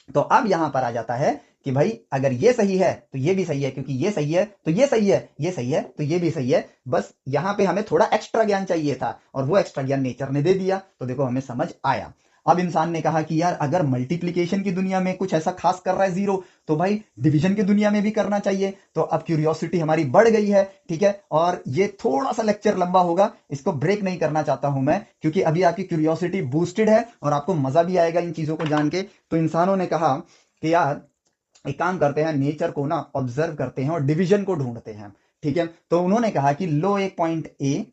तो अब यहां पर आ जाता है कि भाई अगर ये सही है तो ये भी सही है, क्योंकि ये सही है तो ये सही है, ये सही है तो ये भी सही है। बस यहां पे हमें थोड़ा एक्स्ट्रा ज्ञान चाहिए था, और वो एक्स्ट्रा ज्ञान नेचर ने दे दिया, तो देखो हमें समझ आया। अब इंसान ने कहा कि यार अगर मल्टीप्लीकेशन की दुनिया में कुछ ऐसा खास कर रहा है 0, तो भाई डिवीजन की दुनिया में भी करना चाहिए। तो अब क्यूरियोसिटी हमारी बढ़ गई है। ठीक है, और ये थोड़ा सा लेक्चर लंबा होगा, इसको ब्रेक नहीं करना चाहता हूं मैं, क्योंकि अभी आपकी क्यूरियोसिटी बूस्टेड है और आपको मजा भी आएगा इन चीजों को जान के। तो इंसानों ने कहा कि यार एक काम करते हैं, नेचर को ना ऑब्जर्व करते हैं और डिवीजन को ढूंढते हैं। ठीक है, तो उन्होंने कहा कि लो एक पॉइंट ए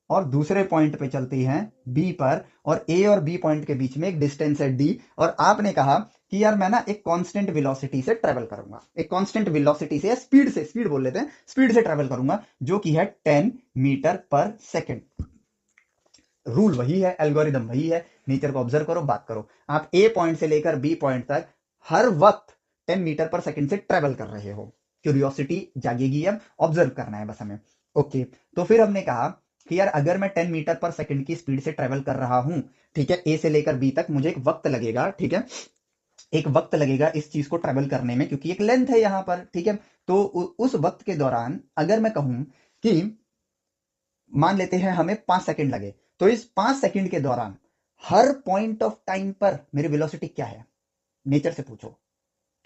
और दूसरे पॉइंट पे चलती हैं बी पर, और ए और बी पॉइंट के बीच में एक डिस्टेंस है डी, और आपने कहा कि यार मैं ना एक कांस्टेंट वेलोसिटी से ट्रेवल करूंगा, एक कांस्टेंट वेलोसिटी से, स्पीड से, स्पीड बोल लेते हैं, स्पीड से ट्रेवल करूंगा, जो कि है 10 मीटर पर सेकेंड। रूल वही है, एल्गोरिदम वही है। नेचर को ऑब्जर्व करो, बात करो। आप ए पॉइंट से लेकर बी पॉइंट तक हर वक्त 10 मीटर पर सेकेंड से ट्रेवल कर रहे हो। क्यूरियोसिटी जागेगी, अब ऑब्जर्व करना है बस हमें। ओके, तो फिर हमने कहा कि यार अगर मैं 10 मीटर पर सेकेंड की स्पीड से ट्रेवल कर रहा हूं, ठीक है, ए से लेकर बी तक, मुझे एक वक्त लगेगा, ठीक है, एक वक्त लगेगा इस चीज को ट्रेवल करने में, क्योंकि एक लेंथ है यहां पर, ठीक है। तो उस वक्त के दौरान अगर मैं कहूं कि मान लेते हैं हमें 5 सेकंड लगे, तो इस 5 सेकंड के दौरान हर पॉइंट ऑफ टाइम पर मेरी वेलोसिटी क्या है? नेचर से पूछो,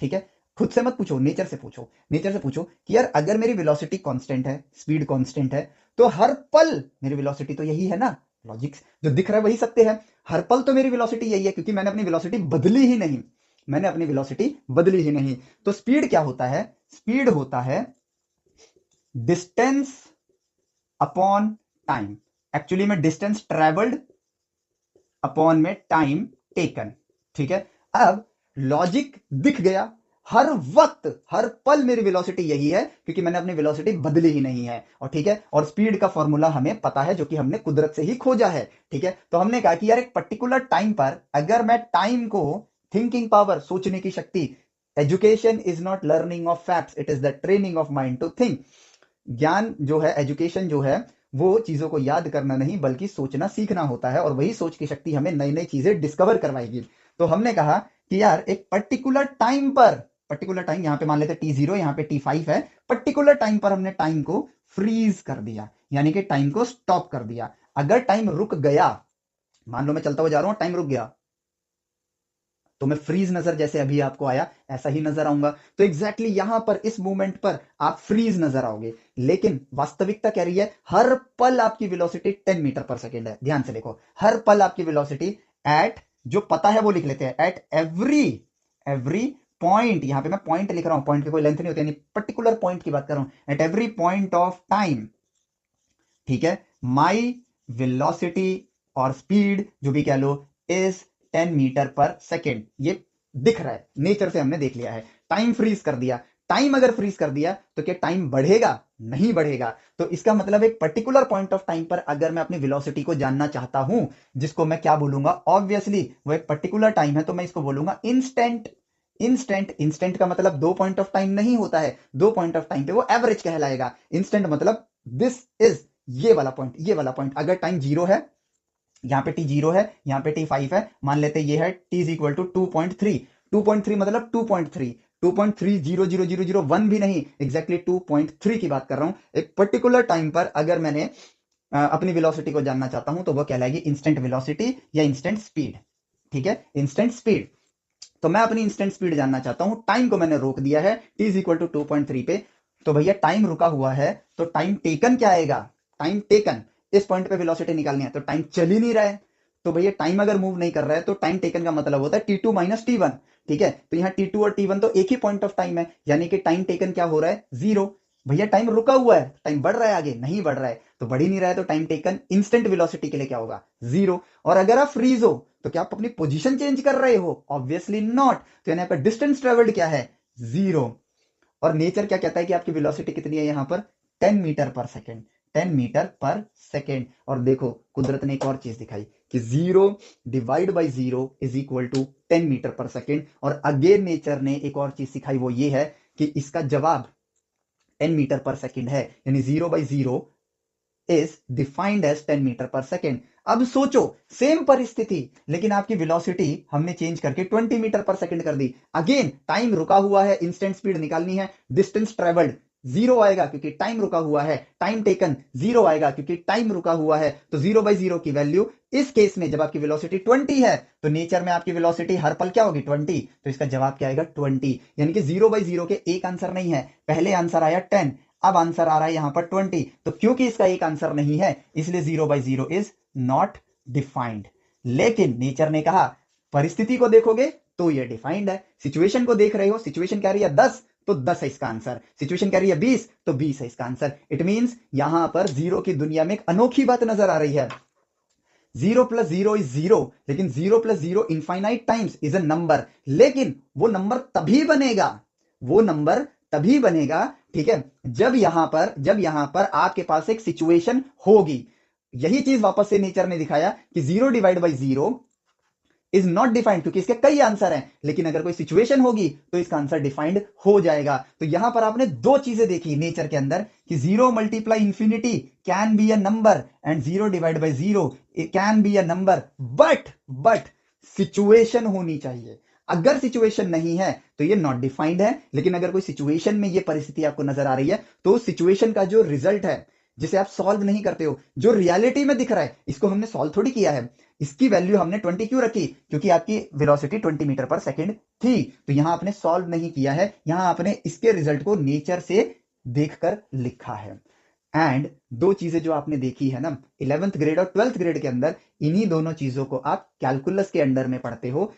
ठीक है, खुद से मत पूछो, नेचर से पूछो। नेचर से पूछो कि यार अगर मेरी वेलोसिटी कांस्टेंट है, स्पीड कांस्टेंट है, तो हर पल मेरी वेलोसिटी तो यही है ना। लॉजिक जो दिख रहा है वही सत्य है। हर पल तो मेरी वेलोसिटी यही है, क्योंकि मैंने अपनी वेलोसिटी बदली ही नहीं, मैंने अपनी वेलोसिटी बदली ही नहीं। तो स्पीड क्या होता है? स्पीड होता है डिस्टेंस अपॉन टाइम। एक्चुअली में डिस्टेंस ट्रेवल्ड अपॉन में टाइम टेकन, ठीक है। अब लॉजिक दिख गया, हर वक्त हर पल मेरी वेलोसिटी यही है, क्योंकि मैंने अपनी वेलोसिटी बदली ही नहीं है, और ठीक है, और स्पीड का फॉर्मूला हमें पता है, जो कि हमने कुदरत से ही खोजा है, ठीक है। तो हमने कहा कि यार एक पर्टिकुलर टाइम पर अगर मैं टाइम को, थिंकिंग पावर, सोचने की शक्ति, education is not learning of facts, it is the training of mind to think. ज्ञान जो है, एजुकेशन जो है, वो चीजों को याद करना नहीं बल्कि सोचना सीखना होता है, और वही सोच की शक्ति हमें नई नई चीजें डिस्कवर करवाएगी। तो हमने कहा कि यार एक पर्टिकुलर टाइम पर, पर्टिकुलर टाइम, यहां पे मान लेते T0, यहां पे T5 है, पर्टिकुलर टाइम पर हमने टाइम को फ्रीज कर दिया, यानी कि टाइम को स्टॉप कर दिया। अगर टाइम रुक गया, मान लो मैं चलता हुआ जा रहा हूं, टाइम रुक गया, तो मैं फ्रीज नजर, जैसे अभी आपको आया ऐसा ही नजर आऊंगा। तो एग्जैक्टली यहां पर इस मूवमेंट पर आप फ्रीज नजर आओगे। लेकिन वास्तविकता कह रही है हर पल आपकी वेलोसिटी 10 मीटर पर सेकेंड है। ध्यान से देखो, हर पल आपकी वेलोसिटी एट, जो पता है वो लिख लेते हैं, एट एवरी एवरी पॉइंट, यहां पे मैं पॉइंट लिख रहा हूं, पॉइंट की कोई लेंथ नहीं होती, यानी पर्टिकुलर पॉइंट की बात कर रहा हूं, at every point of time, ठीक है, माई वेलोसिटी और स्पीड जो भी कह लो इज 10 मीटर पर सेकेंड। ये दिख रहा है, नेचर से हमने देख लिया है। टाइम फ्रीज कर दिया, टाइम अगर फ्रीज कर दिया तो क्या टाइम बढ़ेगा? नहीं बढ़ेगा। तो इसका मतलब एक पर्टिकुलर पॉइंट ऑफ टाइम पर अगर मैं अपनी वेलोसिटी को जानना चाहता हूं, जिसको मैं क्या बोलूंगा, ऑब्वियसली वो एक पर्टिकुलर टाइम है, तो मैं इसको बोलूंगा इंस्टेंट। इंस्टेंट, इंस्टेंट का मतलब 2 पॉइंट ऑफ टाइम नहीं होता है, 2 पॉइंट ऑफ टाइम पे वो एवरेज कहलाएगा। इंस्टेंट मतलब दिस इज, ये वाला पॉइंट, ये वाला पॉइंट। अगर टाइम 0 है, यहाँ पे T0 है, यहाँ पे T5 है, मान लेते ये है T इज इक्वल टू 2.3। 2.3 मतलब 2.3, 2.300001 भी नहीं, एग्जैक्टली 2.3 की बात कर रहा हूं। एक पर्टिकुलर टाइम पर अगर मैंने अपनी वेलोसिटी को जानना चाहता हूं, तो वो कहलाएगी इंस्टेंट वेलोसिटी या इंस्टेंट स्पीड, ठीक है, इंस्टेंट स्पीड। तो मैं अपनी इंस्टेंट स्पीड जानना चाहता हूं, टाइम को मैंने रोक दिया है T इज इक्वल टू 2.3 पे। तो भैया टाइम रुका हुआ है, तो टाइम टेकन क्या आएगा? टाइम टेकन, इस पॉइंट पे वेलोसिटी निकालनी है, तो टाइम चल ही नहीं रहा है, तो भैया टाइम अगर मूव नहीं कर रहा है तो टाइम टेकन का मतलब होता है T2 माइनस T1, ठीक है। तो यहाँ T2 और T1 तो एक ही पॉइंट ऑफ टाइम है, यानी कि टाइम टेकन क्या हो रहा है? 0। भैया टाइम रुका हुआ है, टाइम बढ़ रहा है, आगे नहीं बढ़ रहा है, तो बढ़ ही नहीं रहा है, तो टाइम टेकन इंस्टेंट वेलोसिटी के लिए क्या होगा? 0। और अगर आप फ्रीज हो, तो क्या आप अपनी पोजीशन चेंज कर रहे हो? Obviously not. तो यानी पर डिस्टेंस ट्रेवल्ड क्या है? 0। और नेचर क्या कहता है कि आपकी वेलोसिटी कितनी है यहां पर? 10 मीटर पर सेकेंड, 10 मीटर पर सेकेंड। और देखो कुदरत ने एक और चीज दिखाई कि 0 divide by 0 is equal to 10 metre पर सेकेंड। और अगेन नेचर ने एक और चीज सिखाई, वो ये है कि इसका जवाब 10 मीटर पर सेकेंड है, यानी 0/0 इज डिफाइंड एज 10 मीटर पर सेकेंड। अब सोचो, सेम परिस्थिति, लेकिन आपकी वेलोसिटी हमने चेंज करके 20 मीटर पर सेकेंड कर दी। अगेन टाइम रुका हुआ है, इंस्टेंट स्पीड निकालनी है, डिस्टेंस ट्रेवल्ड 0 आएगा क्योंकि टाइम रुका हुआ है, टाइम टेकन 0 आएगा क्योंकि टाइम रुका हुआ है। तो 0/0 की वैल्यू इस केस में जब आपकी वेलोसिटी 20 है, तो नेचर में आपकी वेलोसिटी हर पल क्या होगी? 20। तो इसका जवाब क्या आएगा? 20। यानी कि 0/0 के एक आंसर नहीं है, पहले आंसर आया 10, अब आंसर आ रहा है यहां पर 20। तो क्योंकि इसका एक आंसर नहीं है, इसलिए 0/0 इज नॉट डिफाइंड। लेकिन नेचर ने कहा परिस्थिति को देखोगे तो ये डिफाइंड है। सिचुएशन को देख रहे हो, सिचुएशन कह रही है 10, तो 10 है इसका आंसर। सिचुएशन कह रही है 20, तो 20 है इसका आंसर। इट मींस यहां पर जीरो की दुनिया में एक अनोखी बात नजर आ रही है। 0 प्लस 0 इज 0, लेकिन 0 plus 0 infinite times is a number, लेकिन वो नंबर तभी बनेगा, वो नंबर तभी बनेगा, ठीक है, जब यहां पर आपके पास एक सिचुएशन होगी। यही चीज वापस से नेचर ने दिखाया कि 0 divide by 0 is not defined, क्योंकि इसके कई आंसर हैं, लेकिन अगर कोई सिचुएशन होगी तो इसका आंसर डिफाइंड हो जाएगा। तो यहां पर आपने दो चीजें देखी नेचर के अंदर कि 0 × can be a number and 0 divide by 0 can be a number, but situation होनी चाहिए। अगर सिचुएशन नहीं है तो ये नॉट डिफाइंड है, लेकिन अगर कोई सिचुएशन में ये परिस्थिति आपको नजर आ रही है तो सिचुएशन का जो रिजल्ट है, जिसे आप सॉल्व नहीं करते हो, जो रियलिटी में दिख रहा है, इसको हमने सॉल्व थोड़ी किया है। इसकी वैल्यू हमने 20 क्यों रखी? क्योंकि आपकी वेलोसिटी 20 मीटर पर सेकंड थी। तो यहां आपने सॉल्व नहीं किया है, यहां आपने इसके रिजल्ट को नेचर से देखकर लिखा है। एंड दो चीजें जो आपने देखी है ना 11th ग्रेड और 12th ग्रेड के अंदर, इन्हीं दोनों चीजों को आप कैलकुलस के अंडर में पढ़ते हो।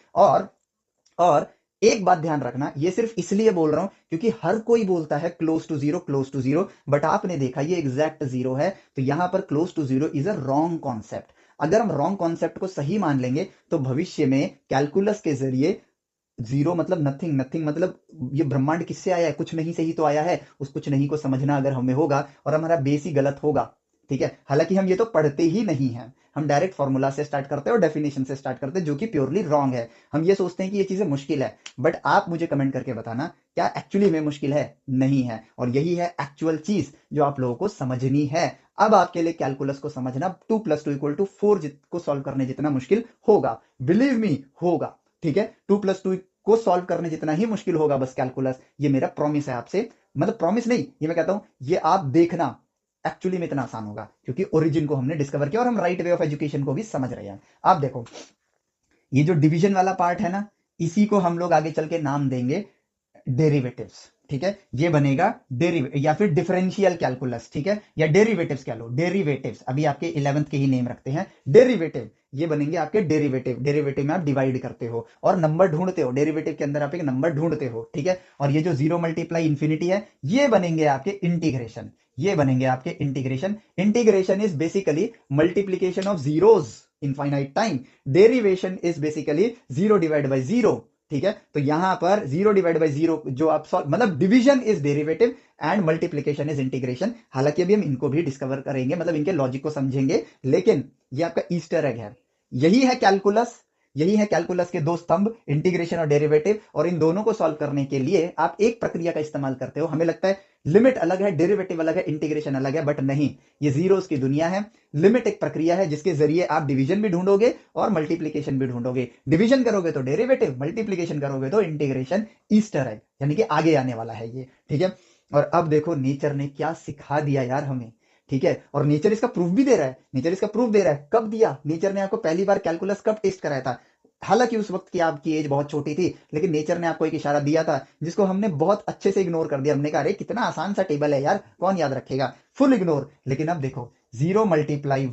और एक बात ध्यान रखना, ये सिर्फ इसलिए बोल रहा हूं क्योंकि हर कोई बोलता है क्लोज टू जीरो, बट आपने देखा ये एग्जैक्ट जीरो है। तो यहां पर close to zero is a wrong concept. अगर हम रॉन्ग कॉन्सेप्ट को सही मान लेंगे तो भविष्य में कैलकुलस के जरिए जीरो मतलब नथिंग, नथिंग मतलब ये ब्रह्मांड किससे आया है, कुछ नहीं से ही तो आया है। उस कुछ नहीं को समझना अगर हमें होगा और हमारा बेस ही गलत होगा, ठीक है। हालांकि हम ये तो पढ़ते ही नहीं है, हम डायरेक्ट फॉर्मूला से स्टार्ट करते हैं और डेफिनेशन से स्टार्ट करते हैं, जो कि प्योरली रॉन्ग है। हम ये सोचते हैं कि ये चीजें मुश्किल है, बट आप मुझे कमेंट करके बताना क्या एक्चुअली में मुश्किल है? नहीं है। और यही है एक्चुअल चीज जो आप लोगों को समझनी है। अब आपके लिए कैलकुलस को समझना 2+2=4 को सॉल्व करने जितना मुश्किल होगा, बिलीव मी होगा, ठीक है। 2+2 को सॉल्व करने जितना ही मुश्किल होगा बस कैलकुलस, ये मेरा प्रॉमिस है आपसे। मतलब प्रॉमिस नहीं, ये मैं कहता हूं, ये आप देखना एक्चुअली में इतना आसान होगा, क्योंकि ओरिजिन को हमने डिस्कवर किया और हम राइट वे ऑफ एजुकेशन को भी समझ रहे हैं। आप देखो, ये जो डिवीजन वाला पार्ट है ना, इसी को हम लोग आगे चल के नाम देंगे डेरिवेटिव्स, ठीक है। ये बनेगा डेरिव या फिर डिफरेंशियल कैलकुलस, ठीक है, या डेरिवेटिव्स कह लो, डेरिवेटिव्स अभी आपके 11th के ही नेम रखते हैं डेरिवेटिव। ये बनेंगे आपके डेरिवेटिव। डेरिवेटिव में आप डिवाइड करते हो और नंबर ढूंढते हो, डेरिवेटिव के अंदर आप एक नंबर ढूंढते हो, ठीक है। और ये जो 0 × है, ये बनेंगे आपके इंटीग्रेशन, ये बनेंगे आपके integration. Integration is basically multiplication of zeros infinite time, derivation is basically 0 divide by 0, ठीक है। तो यहां पर 0 डिवाइड बाई 0 जो आप मतलब division is derivative and multiplication is integration. हालांकि अभी हम इनको भी डिस्कवर करेंगे, मतलब इनके लॉजिक को समझेंगे, लेकिन ये आपका ईस्टर एग है। यही है कैलकुलस, यही है कैलकुलस के दो स्तंभ, इंटीग्रेशन और डेरिवेटिव। और इन दोनों को सॉल्व करने के लिए आप एक प्रक्रिया का इस्तेमाल करते हो। हमें लगता है लिमिट अलग है, डेरिवेटिव अलग है, इंटीग्रेशन अलग है, बट नहीं, ये जीरोस की दुनिया है। लिमिट एक प्रक्रिया है जिसके जरिए आप डिवीजन भी ढूंढोगे और मल्टीप्लीकेशन भी ढूंढोगे। डिवीजन करोगे तो डेरिवेटिव, मल्टीप्लीकेशन करोगे तो इंटीग्रेशन, ईस्टर है, यानी कि आगे आने वाला है ये, ठीक है। और अब देखो नेचर ने क्या सिखा दिया यार हमें, ठीक है। और नेचर इसका प्रूफ भी दे रहा है, नेचर इसका प्रूफ दे रहा है। कब दिया नेचर ने आपको पहली बार कैलकुलस, कब टेस्ट कराया था? हालांकि उस वक्त की आपकी एज बहुत छोटी थी, लेकिन नेचर ने आपको एक इशारा दिया था जिसको हमने बहुत अच्छे से इग्नोर कर दिया। हमने कहा अरे कितना आसान सा टेबल है यार, कौन याद रखेगा, फुल इग्नोर। लेकिन अब देखो 0 ×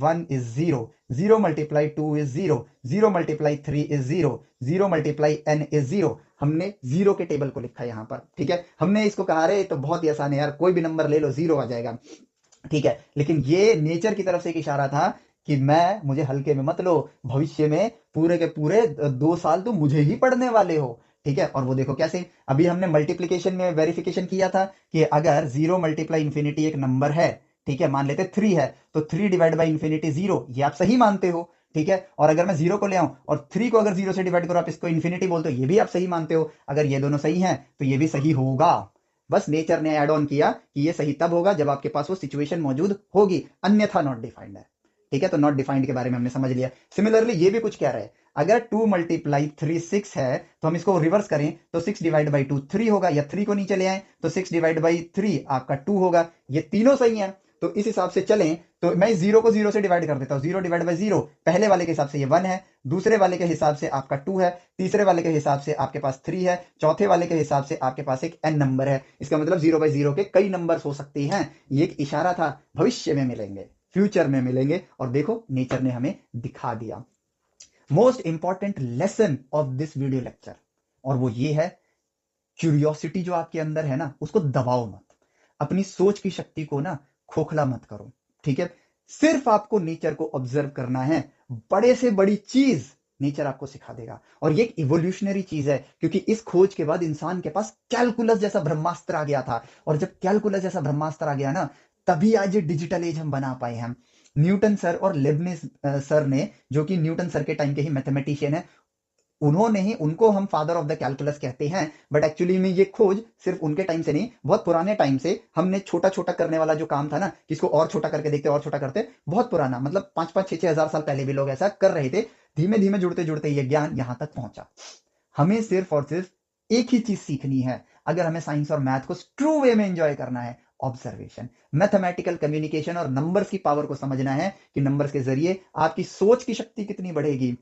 1 is 0, 0 × 2 is 0, 0 × 3 is 0, 0 × n is 0। हमने जीरो के टेबल को लिखा यहां पर, ठीक है। हमने इसको कहा अरे तो बहुत ही आसान है यार, कोई भी नंबर ले लो जीरो आ जाएगा, ठीक है। लेकिन ये नेचर की तरफ से एक इशारा था कि मुझे हल्के में मत लो, भविष्य में पूरे के पूरे 2 साल तुम मुझे ही पढ़ने वाले हो, ठीक है। और वो देखो कैसे, अभी हमने मल्टीप्लीकेशन में वेरिफिकेशन किया था कि अगर 0 × एक नंबर है, ठीक है, मान लेते 3 है, तो 3 डिवाइड बाई 0, ये आप सही मानते हो, ठीक है। और अगर मैं 0 को ले आऊं और 3 को अगर 0 से डिवाइड करो, आप इसको इन्फिनिटी बोलते हो, ये भी आप सही मानते हो। अगर ये दोनों सही हैं तो ये भी सही होगा। बस नेचर ने ऐड ऑन किया कि ये सही तब होगा जब आपके पास वो सिचुएशन मौजूद होगी, अन्यथा नॉट डिफाइंड है, ठीक है। तो नॉट डिफाइंड के बारे में हमने समझ लिया। सिमिलरली ये भी कुछ कह रहा है, अगर 2 × 3 6 है तो हम इसको रिवर्स करें तो 6/2 3 होगा, या 3 को नीचे ले आए तो 6/3 आपका 2 होगा। ये तीनों सही है, तो इस हिसाब से चलें तो मैं 0 को 0 से डिवाइड कर देता हूं। 0 डिवाइड बाई 0 पहले वाले के हिसाब से ये 1 है, दूसरे वाले के हिसाब से आपका 2 है, तीसरे वाले के हिसाब से आपके पास 3 है, चौथे वाले के हिसाब से आपके पास एक n नंबर है। इसका मतलब 0/0 के कई नंबर हो सकते हैं। ये एक इशारा था, भविष्य में मिलेंगे, फ्यूचर में मिलेंगे, और देखो नेचर ने हमें दिखा दिया। Most important lesson of this video lecture, और वो ये है, क्यूरियोसिटी जो आपके अंदर है ना, उसको दबाओ मत, अपनी सोच की शक्ति को ना खोखला मत करो, ठीक है। सिर्फ आपको नेचर को ऑब्जर्व करना है, बड़े से बड़ी चीज नेचर आपको सिखा देगा। और ये एक इवोल्यूशनरी चीज है, क्योंकि इस खोज के बाद इंसान के पास कैलकुलस जैसा ब्रह्मास्त्र आ गया था। और जब कैलकुलस जैसा ब्रह्मास्त्र आ गया ना, तभी आज ये डिजिटल एज हम बना पाए हैं। न्यूटन सर और लेबनिज सर ने, जो कि न्यूटन सर के टाइम के ही मैथमेटिशियन है, उन्होंने ही, उनको हम फादर ऑफ द कैलकुलस कहते हैं। बट एक्चुअली में ये खोज सिर्फ उनके टाइम से नहीं, बहुत पुराने टाइम से हमने छोटा छोटा करने वाला जो काम था ना, किसको और छोटा करके देखते और छोटा करते, बहुत पुराना, मतलब 5-5, 6-6 हजार साल पहले भी लोग ऐसा कर रहे थे। धीमे धीमे जुड़ते जुड़ते ये ज्ञान यहां तक पहुंचा। हमें सिर्फ और सिर्फ एक ही चीज सीखनी है, अगर हमें साइंस और मैथ को ट्रू वे में एंजॉय करना है। ऑब्जर्वेशन, मैथमेटिकल कम्युनिकेशन और नंबर्स की पावर को समझना है कि नंबर्स के जरिए आपकी सोच की शक्ति कितनी बढ़ेगी।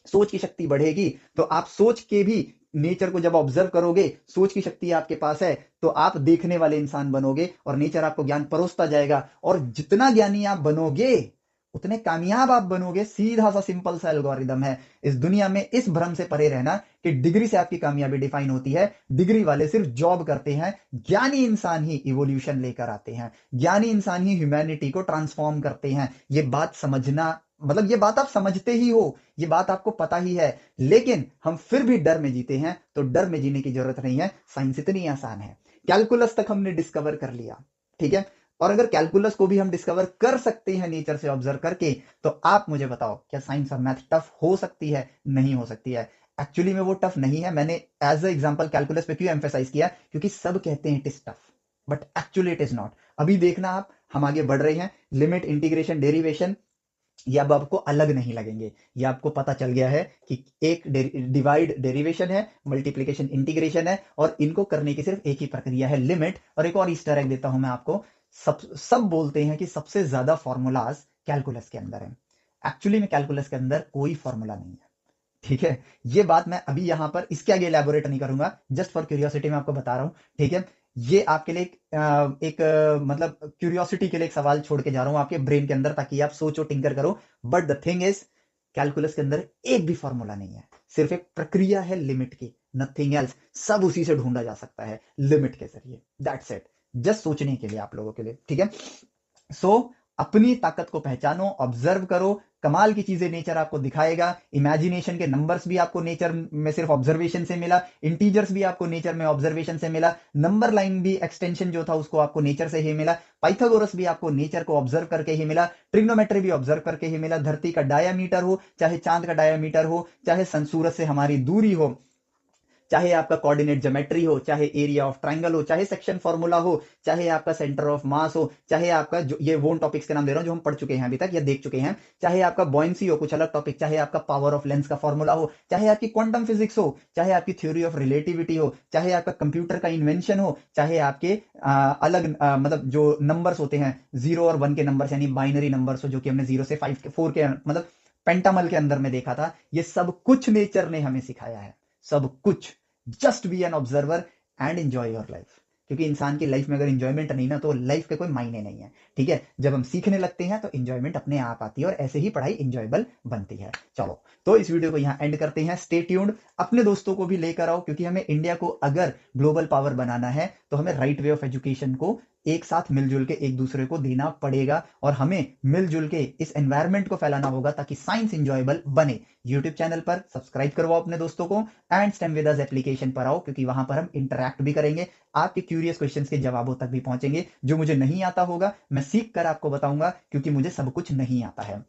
सोच की शक्ति बढ़ेगी तो आप सोच के भी नेचर को जब ऑब्जर्व करोगे, सोच की शक्ति आपके पास है, तो आप देखने वाले इंसान बनोगे और नेचर आपको ज्ञान परोसता जाएगा। और जितना ज्ञानी आप बनोगे उतने कामयाब आप बनोगे। सीधा सा सिंपल सा एल्गोरिदम है। इस दुनिया में इस भ्रम से परे रहना कि डिग्री से आपकी कामयाबी डिफाइन होती है। डिग्री वाले सिर्फ जॉब करते हैं, ज्ञानी इंसान ही इवोल्यूशन लेकर आते हैं, ज्ञानी इंसान ही ह्यूमैनिटी को ट्रांसफॉर्म करते हैं। ये बात समझना, मतलब ये बात आप समझते ही हो, ये बात आपको पता ही है, लेकिन हम फिर भी डर में जीते हैं। तो डर में जीने की जरूरत नहीं है, साइंस इतनी आसान है। कैलकुलस तक हमने डिस्कवर कर लिया, ठीक है। और अगर कैलकुलस को भी हम डिस्कवर कर सकते हैं नेचर से ऑब्जर्व करके, तो आप मुझे बताओ, क्या साइंस और मैथ टफ हो सकती है? नहीं हो सकती है। एक्चुअली में वो टफ नहीं है। मैंने एज अ एग्जांपल कैलकुलस पे क्यों एम्फेसाइज किया, क्योंकि सब कहते हैं it is tough, but actually it is not. अभी देखना आप, हम आगे बढ़ रहे हैं, लिमिट, इंटीग्रेशन, डेरिवेशन, ये अब आपको अलग नहीं लगेंगे। ये आपको पता चल गया है कि एक डिवाइड डेरिवेशन है, मल्टीप्लिकेशन इंटीग्रेशन है, और इनको करने की सिर्फ एक ही प्रक्रिया है, लिमिट। और एक और ईस्टर एग देता हूं मैं आपको, सब बोलते हैं कि सबसे ज्यादा फॉर्मूलाज कैलकुलस के अंदर है। एक्चुअली में कैलकुलस के अंदर कोई फॉर्मूला नहीं है, ठीक है। ये बात मैं अभी यहां पर इसके आगे एलैबोरेट नहीं करूंगा, जस्ट फॉर क्यूरियोसिटी मैं आपको बता रहा हूं, ठीक है। ये आपके लिए मतलब क्यूरियोसिटी के लिए एक सवाल छोड़ के जा रहा हूं आपके ब्रेन के अंदर, ताकि आप सोचो, टिंकर करो। But the thing is, calculus के अंदर एक भी फॉर्मूला नहीं है, सिर्फ एक प्रक्रिया है लिमिट की, नथिंग एल्स। सब उसी से ढूंढा जा सकता है, लिमिट के जरिए। दैट्स इट, जस्ट सोचने के लिए, आप लोगों के लिए, ठीक है। सो अपनी ताकत को पहचानो, ऑब्जर्व करो, कमाल की चीजें नेचर आपको दिखाएगा। इमेजिनेशन के नंबर्स भी आपको नेचर में सिर्फ ऑब्जर्वेशन से मिला, इंटीजर्स भी आपको नेचर में ऑब्जर्वेशन से मिला, नंबर लाइन भी एक्सटेंशन जो था उसको आपको नेचर से ही मिला, पाइथागोरस भी आपको नेचर को ऑब्जर्व करके ही मिला, ट्रिग्नोमेट्री भी ऑब्जर्व करके ही मिला। धरती का डायामीटर हो, चाहे चांद का डायामीटर हो, चाहे सूरज से हमारी दूरी हो, चाहे आपका कोऑर्डिनेट ज्योमेट्री हो, चाहे एरिया ऑफ ट्रायंगल हो, चाहे सेक्शन फॉर्मूला हो, चाहे आपका सेंटर ऑफ मास हो, चाहे आपका जो, ये वो टॉपिक्स के नाम दे रहा हूं जो हम पढ़ चुके हैं अभी तक या देख चुके हैं, चाहे आपका बॉयंसी हो, कुछ अलग टॉपिक, चाहे आपका पावर ऑफ लेंस का फॉर्मूला हो, चाहे आपकी क्वांटम फिजिक्स हो, चाहे आपकी थ्योरी ऑफ रिलेटिविटी हो, चाहे आपका कंप्यूटर का इन्वेंशन हो, चाहे आपके अलग मतलब जो नंबर्स होते हैं 0 और 1 के नंबर्स, यानी बाइनरी नंबर्स हो, जो कि हमने 0 से 4 के मतलब पेंटामल के अंदर में देखा था। ये सब कुछ नेचर ने हमें सिखाया है, सब कुछ। Just be an observer and enjoy your life, क्योंकि इंसान की लाइफ में अगर इंजॉयमेंट नहीं ना, तो लाइफ के कोई मायने नहीं है, ठीक है। जब हम सीखने लगते हैं तो इंजॉयमेंट अपने आप आती है, और ऐसे ही पढ़ाई इंजॉयबल बनती है। चलो, तो इस वीडियो को यहां एंड करते हैं। स्टे ट्यून्ड, अपने दोस्तों को भी लेकर आओ, क्योंकि हमें इंडिया को अगर ग्लोबल पावर बनाना है तो हमें राइट वे ऑफ एजुकेशन को एक साथ मिलजुल के एक दूसरे को देना पड़ेगा, और हमें मिलजुल के इस एनवायरमेंट को फैलाना होगा ताकि साइंस इंजॉयबल बने। यूट्यूब चैनल पर सब्सक्राइब करवाओ अपने दोस्तों को, and stem with us application पर आओ, क्योंकि वहां पर हम इंटरैक्ट भी करेंगे, आपके क्यूरियस क्वेश्चंस के जवाबों तक भी पहुंचेंगे। जो मुझे नहीं आता होगा मैं सीख कर आपको बताऊंगा, क्योंकि मुझे सब कुछ नहीं आता है,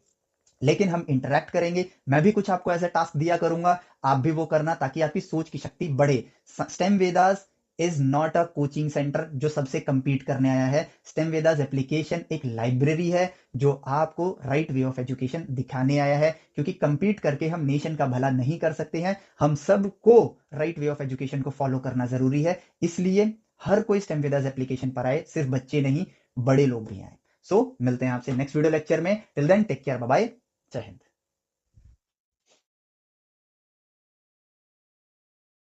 लेकिन हम इंटरैक्ट करेंगे। मैं भी कुछ आपको ऐसे टास्क दिया करूंगा, आप भी वो करना, ताकि आपकी सोच की शक्ति बढ़े। Stem Vedas is not a coaching centre जो सबसे कंपीट करने आया है। स्टेम वेदास एप्लीकेशन एक लाइब्रेरी है जो आपको राइट वे ऑफ एजुकेशन दिखाने आया है, क्योंकि कंपीट करके हम नेशन का भला नहीं कर सकते हैं। हम सबको राइट वे ऑफ एजुकेशन को फॉलो करना जरूरी है, इसलिए हर कोई स्टेम वेदास एप्लीकेशन पर आए, सिर्फ बच्चे नहीं, बड़े लोग भी आए। सो मिलते हैं आपसे नेक्स्ट वीडियो लेक्चर में। Till then take care, bye bye, जय हिंद।